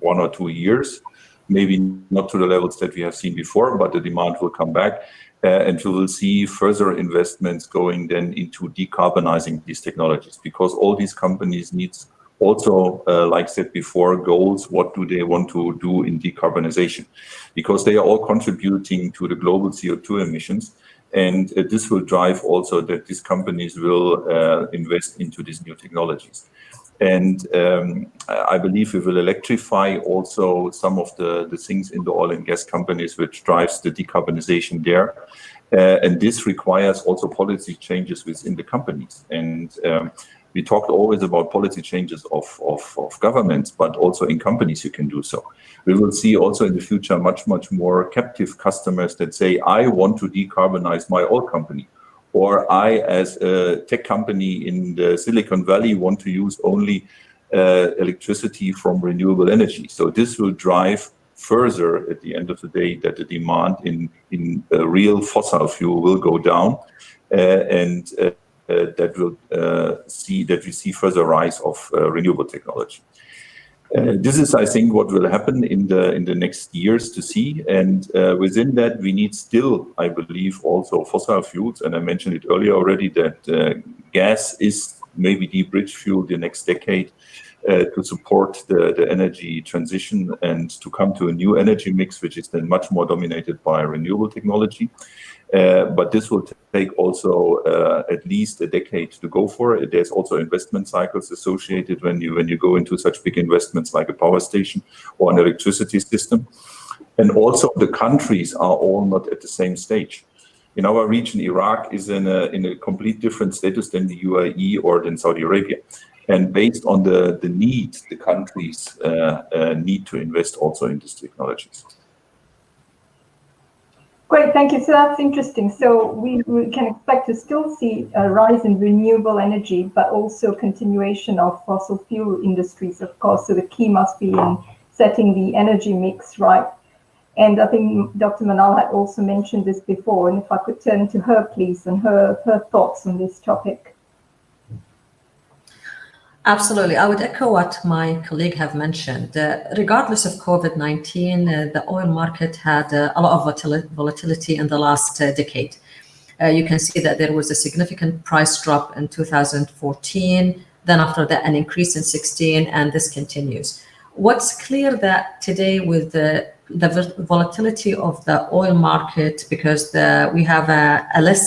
or 2 years, maybe not to the levels that we have seen before, but the demand will come back, and we will see further investments going then into decarbonizing these technologies, because all these companies need also, like I said before, goals. What do they want to do in decarbonization? Because they are all contributing to the global CO2 emissions. And this will drive also that these companies will invest into these new technologies. And I believe we will electrify also some of the things in the oil and gas companies, which drives the decarbonization there. And this requires also policy changes within the companies. And we talked always about policy changes of governments, but also in companies you can do so. We will see also in the future much more captive customers that say, I want to decarbonize my oil company, or I, as a tech company in the Silicon Valley, want to use only electricity from renewable energy. So this will drive further at the end of the day that the demand in real fossil fuel will go down, and that will we see further rise of renewable technology. This is, I think, what will happen in the next years to see. And within that, we need still, I believe, also fossil fuels. And I mentioned it earlier already that gas is maybe the bridge fuel the next decade to support the energy transition and to come to a new energy mix, which is then much more dominated by renewable technology. But this will take also at least a decade to go for it. There's also investment cycles associated when you go into such big investments like a power station or an electricity system. And also the countries are all not at the same stage. In our region, Iraq is in a complete different status than the UAE or than Saudi Arabia. And based on the need, the countries need to invest also in these technologies. Great, thank you. So that's interesting. So we can expect to still see a rise in renewable energy, but also continuation of fossil fuel industries, of course. So the key must be in setting the energy mix right. And I think Dr. Manal had also mentioned this before, and if I could turn to her, please, and her thoughts on this topic. Absolutely. I would echo what my colleague have mentioned. Regardless of COVID-19, the oil market had a lot of volatility in the last decade. You can see that there was a significant price drop in 2014, then after that an increase in 16, and this continues. What's clear that today with the volatility of the oil market, because we have a less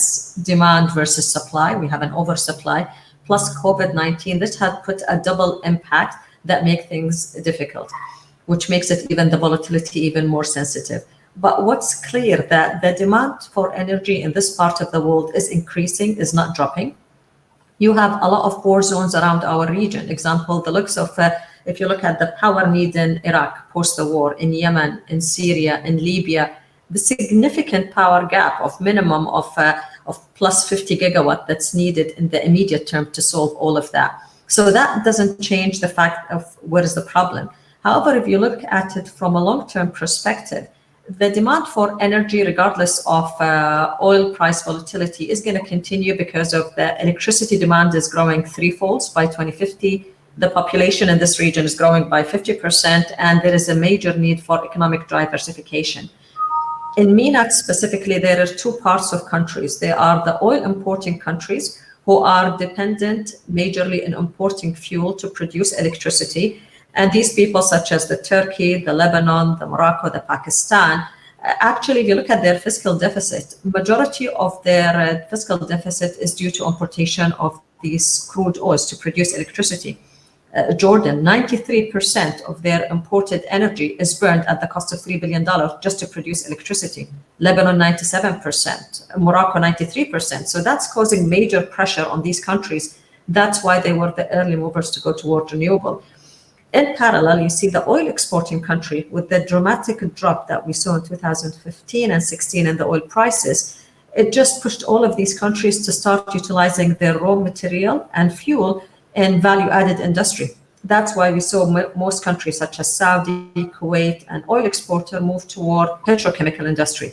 demand versus supply, we have an oversupply, plus COVID-19, this had put a double impact that make things difficult, which makes it even the volatility even more sensitive. But what's clear that the demand for energy in this part of the world is increasing, is not dropping. You have a lot of war zones around our region. Example, the looks of, if you look at the power need in Iraq post the war, in Yemen, in Syria, in Libya, the significant power gap of minimum of plus 50 gigawatt that's needed in the immediate term to solve all of that. So that doesn't change the fact of where is the problem. However, if you look at it from a long-term perspective, the demand for energy, regardless of oil price volatility, is going to continue because of the electricity demand is growing threefolds by 2050. The population in this region is growing by 50%, and there is a major need for economic diversification. In MENAT specifically, there are two parts of countries. There are the oil importing countries who are dependent majorly in importing fuel to produce electricity. And these people, such as the Turkey, the Lebanon, the Morocco, the Pakistan, actually, if you look at their fiscal deficit, majority of their fiscal deficit is due to importation of these crude oils to produce electricity. Jordan, 93% of their imported energy is burned at the cost of $3 billion just to produce electricity. Lebanon, 97%, Morocco, 93%. So that's causing major pressure on these countries. That's why they were the early movers to go toward renewable. In parallel, you see the oil exporting country with the dramatic drop that we saw in 2015 and 16 in the oil prices. It just pushed all of these countries to start utilizing their raw material and fuel in value-added industry. That's why we saw most countries such as Saudi, Kuwait, and oil exporter move toward petrochemical industry.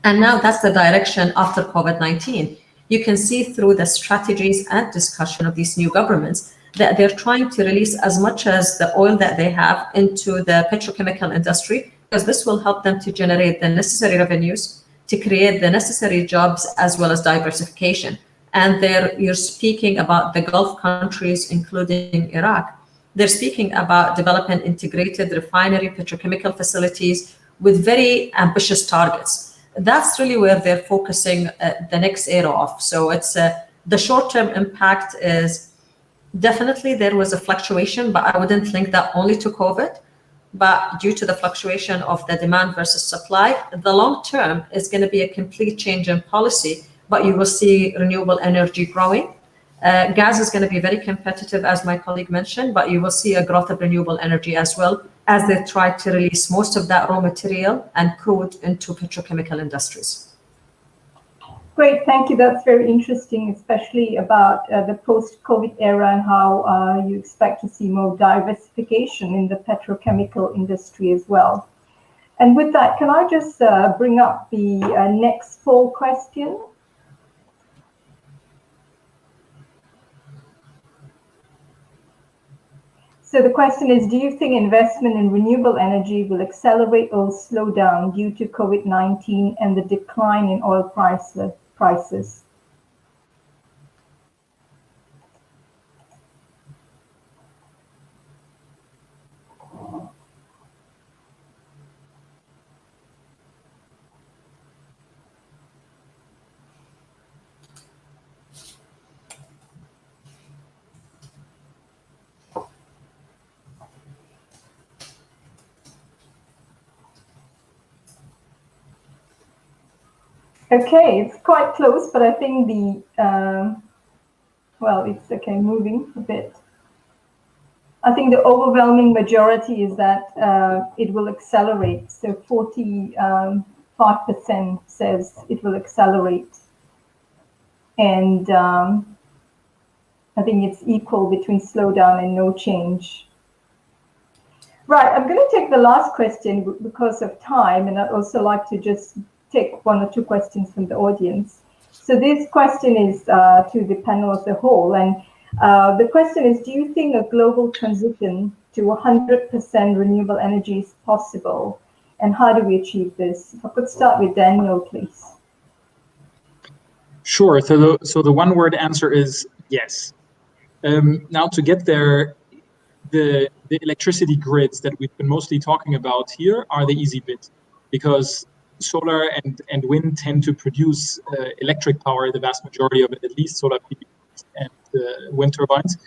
And now that's the direction after COVID-19. You can see through the strategies and discussion of these new governments that they're trying to release as much as the oil that they have into the petrochemical industry, because this will help them to generate the necessary revenues, to create the necessary jobs, as well as diversification. And you're speaking about the Gulf countries, including Iraq. They're speaking about developing integrated refinery petrochemical facilities with very ambitious targets. That's really where they're focusing the next era of. So it's the short-term impact is definitely there was a fluctuation, but I wouldn't link that only to COVID. But due to the fluctuation of the demand versus supply, the long term is going to be a complete change in policy. But you will see renewable energy growing. Gas is going to be very competitive, as my colleague mentioned, but you will see a growth of renewable energy as well as they try to release most of that raw material and crude into petrochemical industries. Great, thank you. That's very interesting, especially about the post-COVID era and how you expect to see more diversification in the petrochemical industry as well. And with that, can I just bring up the next poll question? So the question is, do you think investment in renewable energy will accelerate or slow down due to COVID-19 and the decline in oil prices? Okay, it's quite close, but I think well, it's okay, moving a bit. I think the overwhelming majority is that it will accelerate. So 45% says it will accelerate. And I think it's equal between slowdown and no change. Right, I'm going to take the last question because of time, and I'd also like to just take one or two questions from the audience. So this question is to the panel as a whole, and the question is, do you think a global transition to 100% renewable energy is possible, and how do we achieve this? If I could start with Daniel, please. Sure, so the one-word answer is yes. Now to get there, the electricity grids that we've been mostly talking about here are the easy bit, because solar and wind tend to produce electric power, the vast majority of it, at least solar PV and wind turbines,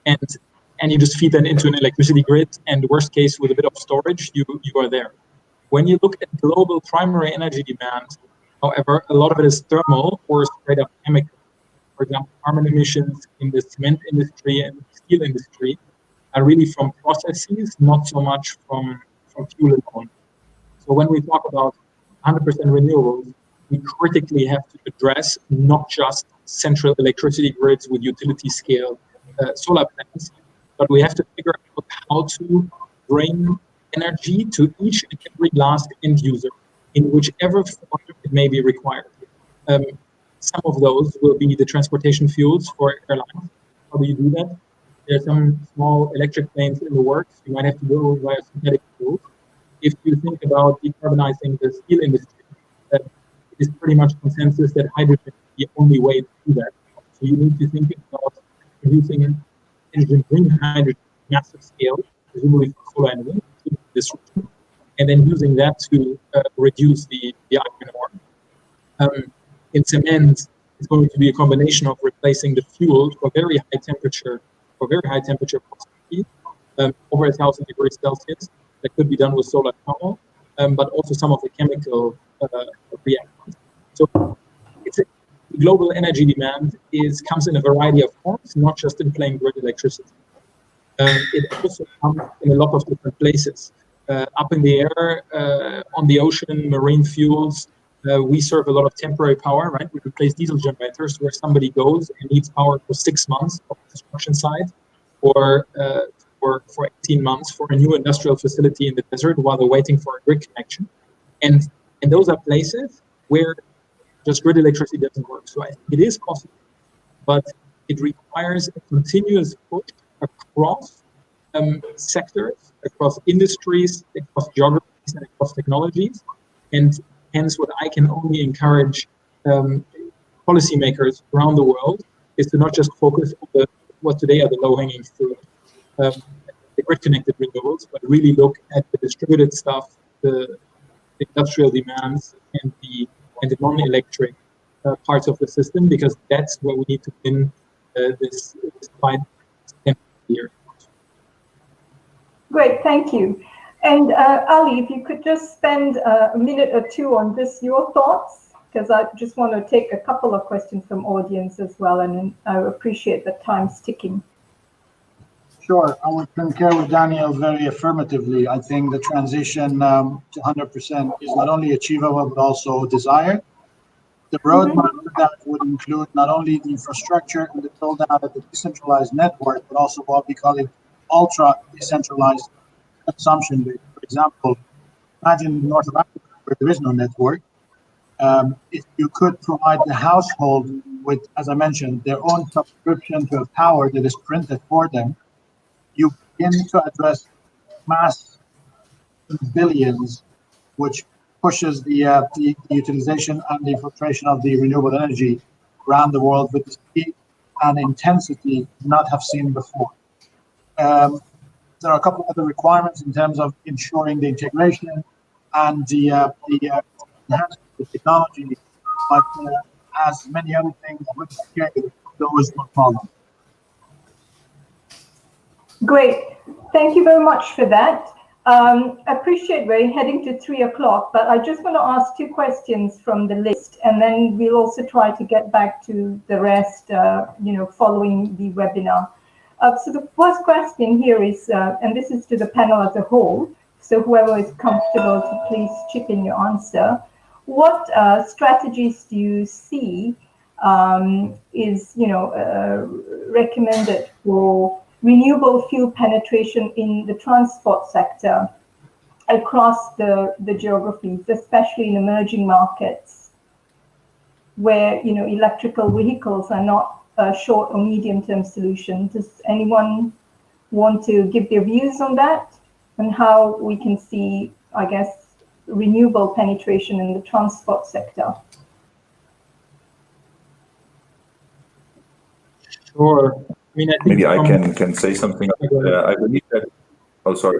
and you just feed that into an electricity grid, and worst case, with a bit of storage, you are there. When you look at global primary energy demand, however, a lot of it is thermal or straight up chemical. For example, carbon emissions in the cement industry and steel industry are really from processes, not so much from fuel alone. So when we talk about 100% renewables, we critically have to address not just central electricity grids with utility scale solar plants, but we have to figure out how to bring energy to each and every last end user in whichever form it may be required. Some of those will be the transportation fuels for airlines. How do you do that? There are some small electric planes in the works. You might have to go via synthetic fuels. If you think about decarbonizing the steel industry, it is pretty much consensus that hydrogen is the only way to do that. So you need to think about producing engine green hydrogen at massive scale, presumably for solar and wind, and then using that to reduce the iron ore. In cement, it's going to be a combination of replacing the fuel for very high temperature processes, over 1,000 degrees Celsius. That could be done with solar thermal, but also some of the chemical reactants. So global energy demand comes in a variety of forms, not just in plain grid electricity. It also comes in a lot of different places. Up in the air, on the ocean, marine fuels. We serve a lot of temporary power, right? We replace diesel generators where somebody goes and needs power for 6 months of the construction site, or for 18 months for a new industrial facility in the desert while they're waiting for a grid connection. And those are places where just grid electricity doesn't work. So I think it is possible, but it requires a continuous push across sectors, across industries, across geographies, and across technologies. And hence, what I can only encourage policymakers around the world is to not just focus on what today are the low-hanging fruit, the grid-connected renewables, but really look at the distributed stuff, the industrial demands, and the non-electric parts of the system, because that's where we need to win this fight here. Great, thank you. And Ali, if you could just spend a minute or two on this, your thoughts, because I just want to take a couple of questions from audience as well, and I appreciate that time's ticking. Sure, I would concur with Daniel very affirmatively. I think the transition to 100% is not only achievable, but also desired. The roadmap for that would include not only the infrastructure and the build out of the decentralized network, but also what we call it ultra decentralized consumption. For example, imagine North Africa where there is no network. If you could provide the household with, as I mentioned, their own subscription to a power that is printed for them, you begin to address mass billions, which pushes the utilization and the infiltration of the renewable energy around the world with the speed and intensity not have seen before. There are a couple of other requirements in terms of ensuring the integration and the enhancement of the technology, but as many other things with scale, those will follow. Great, thank you very much for that. I appreciate we're heading to 3 o'clock, but I just want to ask 2 questions from the list, and then we'll also try to get back to the rest, following the webinar. So the first question here is, and this is to the panel as a whole, so whoever is comfortable to please chip in your answer. What strategies do you see is recommended for renewable fuel penetration in the transport sector across the geographies, especially in emerging markets, where electrical vehicles are not a short or medium-term solution. Does anyone want to give their views on that and how we can see, I guess, renewable penetration in the transport sector? Sure. I mean, I think maybe I can say something. I believe that. Oh, sorry.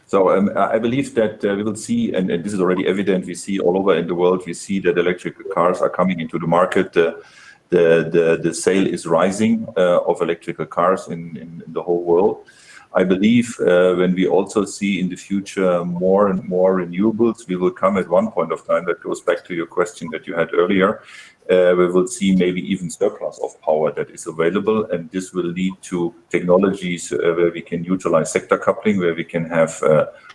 So I believe that we will see, and this is already evident. We see all over in the world. We see that electric cars are coming into the market. The sale is rising of electrical cars in the whole world. I believe when we also see in the future more and more renewables, we will come at one point of time, that goes back to your question that you had earlier, we will see maybe even surplus of power that is available, and this will lead to technologies where we can utilize sector coupling, where we can have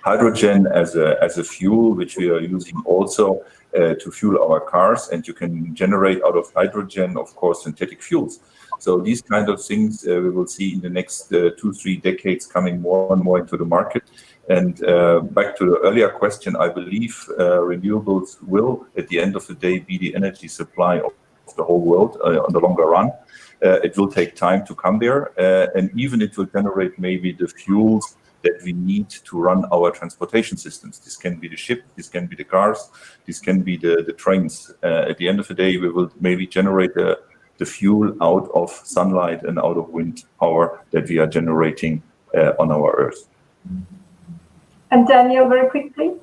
hydrogen as a fuel, which we are using also to fuel our cars, and you can generate out of hydrogen, of course, synthetic fuels. So these kind of things we will see in the next 2-3 decades coming more and more into the market. And back to the earlier question, I believe renewables will, at the end of the day, be the energy supply of the whole world on the longer run. It will take time to come there, and even it will generate maybe the fuels that we need to run our transportation systems. This can be the ship, this can be the cars, this can be the trains. At the end of the day, we will maybe generate the fuel out of sunlight and out of wind power that we are generating on our Earth. And Daniel, very quickly.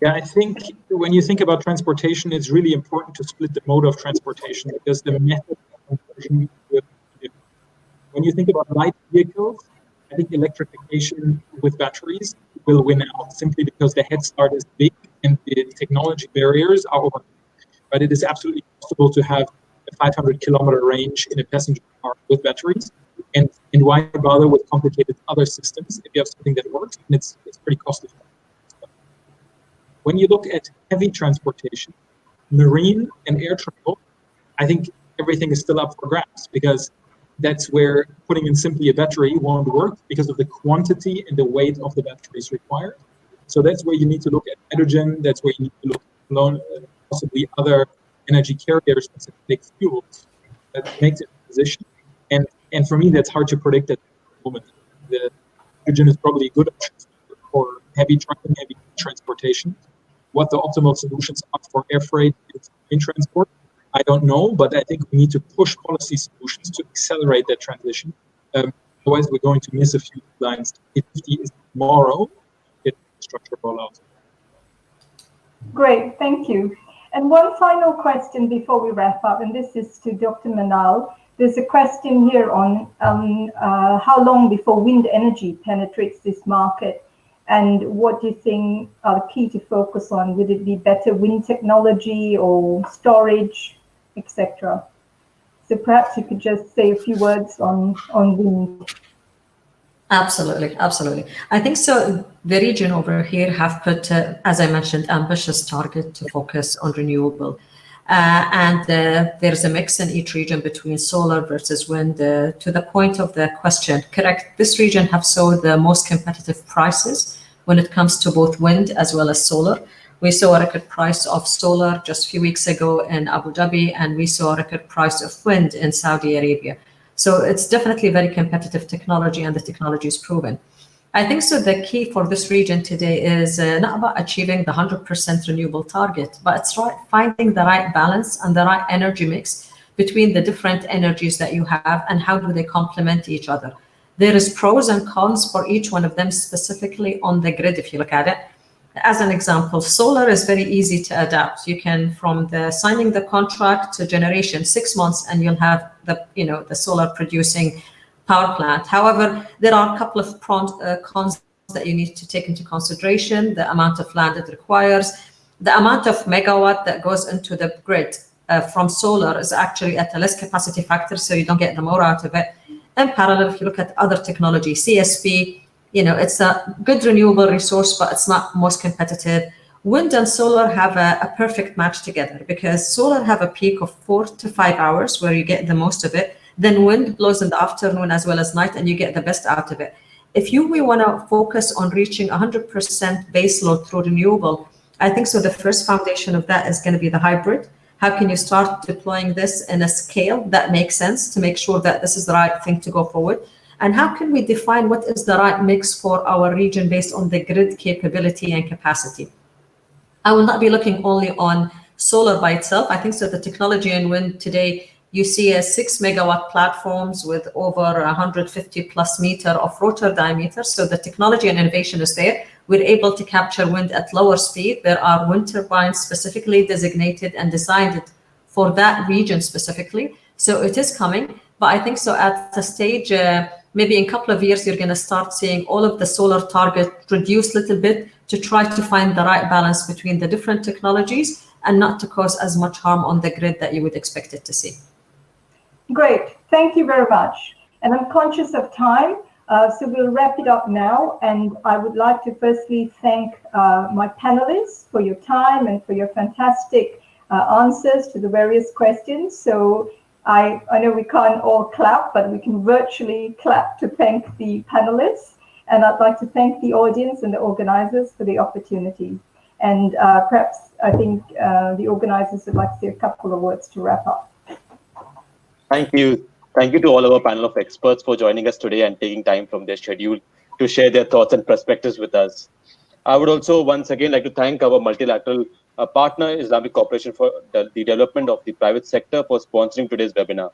Yeah, I think when you think about transportation, it's really important to split the mode of transportation, because the method of transportation will be different. When you think about light vehicles, I think electrification with batteries will win out, simply because the head start is big and the technology barriers are over. But it is absolutely possible to have a 500-kilometer range in a passenger car with batteries. And why bother with complicated other systems if you have something that works and it's pretty cost effective. When you look at heavy transportation, marine and air travel, I think everything is still up for grabs, because that's where putting in simply a battery won't work because of the quantity and the weight of the batteries required. So that's where you need to look at hydrogen. That's where you need to look at possibly other energy carriers, specific fuels that makes it transition. And for me, that's hard to predict at the moment. The hydrogen is probably a good option for heavy trucking, heavy transportation. What the optimal solutions are for air freight and train transport, I don't know, but I think we need to push policy solutions to accelerate that transition. Otherwise, we're going to miss a few lines. 50 is tomorrow, get infrastructure rollout. Great, thank you. And one final question before we wrap up, and this is to Dr. Manal. There's a question here on how long before wind energy penetrates this market, and what do you think are the key to focus on? Would it be better wind technology or storage, etc.? So perhaps you could just say a few words on wind. Absolutely, absolutely. I think so. The region over here have put, as I mentioned, ambitious target to focus on renewable. There's a mix in each region between solar versus wind. To the point of the question, correct, this region have saw the most competitive prices when it comes to both wind as well as solar. We saw a record price of solar just a few weeks ago in Abu Dhabi, and we saw a record price of wind in Saudi Arabia. So it's definitely very competitive technology, and the technology is proven. I think so the key for this region today is not about achieving the 100% renewable target, but it's finding the right balance and the right energy mix between the different energies that you have and how do they complement each other. There is pros and cons for each one of them, specifically on the grid, if you look at it. As an example, solar is very easy to adapt. You can, from the signing the contract to generation, 6 months, and you'll have the solar producing power plant. However, there are a couple of cons that you need to take into consideration: the amount of land it requires, the amount of megawatt that goes into the grid from solar is actually at a less capacity factor, so you don't get the more out of it. In parallel, if you look at other technology, CSP, it's a good renewable resource, but it's not most competitive. Wind and solar have a perfect match together, because solar have a peak of 4 to 5 hours where you get the most of it. then wind blows in the afternoon as well as night, and you get the best out of it. If we want to focus on reaching 100% baseload through renewable, I think so the first foundation of that is going to be the hybrid. How can you start deploying this in a scale that makes sense to make sure that this is the right thing to go forward? And how can we define what is the right mix for our region based on the grid capability and capacity? I will not be looking only on solar by itself. I think so the technology in wind today, you see a 6 megawatt platforms with over 150 plus meter of rotor diameter. So the technology and innovation is there. We're able to capture wind at lower speed. There are wind turbines specifically designated and designed for that region specifically. So it is coming, but I think so at the stage, maybe in a couple of years, you're going to start seeing all of the solar target reduce a little bit to try to find the right balance between the different technologies and not to cause as much harm on the grid that you would expect it to see. Great, thank you very much. And I'm conscious of time, so we'll wrap it up now. And I would like to firstly thank my panelists for your time and for your fantastic answers to the various questions. So I know we can't all clap, but we can virtually clap to thank the panelists. And I'd like to thank the audience and the organizers for the opportunity. And perhaps I think the organizers would like to say a couple of words to wrap up. Thank you. Thank you to all our panel of experts for joining us today and taking time from their schedule to share their thoughts and perspectives with us. I would also once again like to thank our multilateral partner, Islamic Cooperation for the development of the private sector, for sponsoring today's webinar.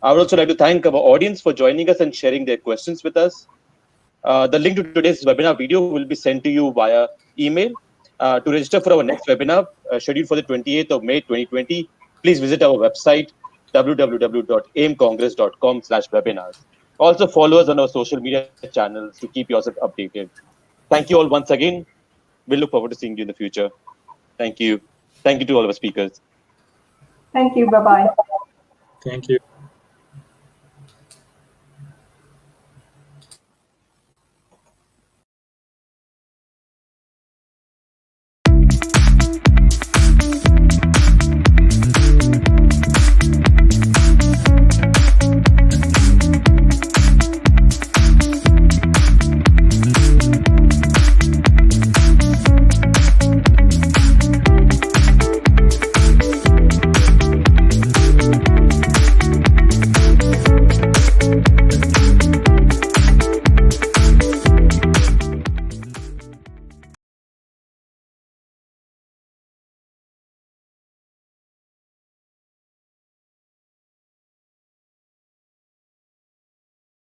I would also like to thank our audience for joining us and sharing their questions with us. The link to today's webinar video will be sent to you via email. To register for our next webinar, scheduled for the 28th of May 2020, please visit our website, www.aimcongress.com/webinars. Also follow us on our social media channels to keep yourself updated. Thank you all once again. We look forward to seeing you in the future. Thank you. Thank you to all of our speakers. Thank you. Bye-bye. Thank you.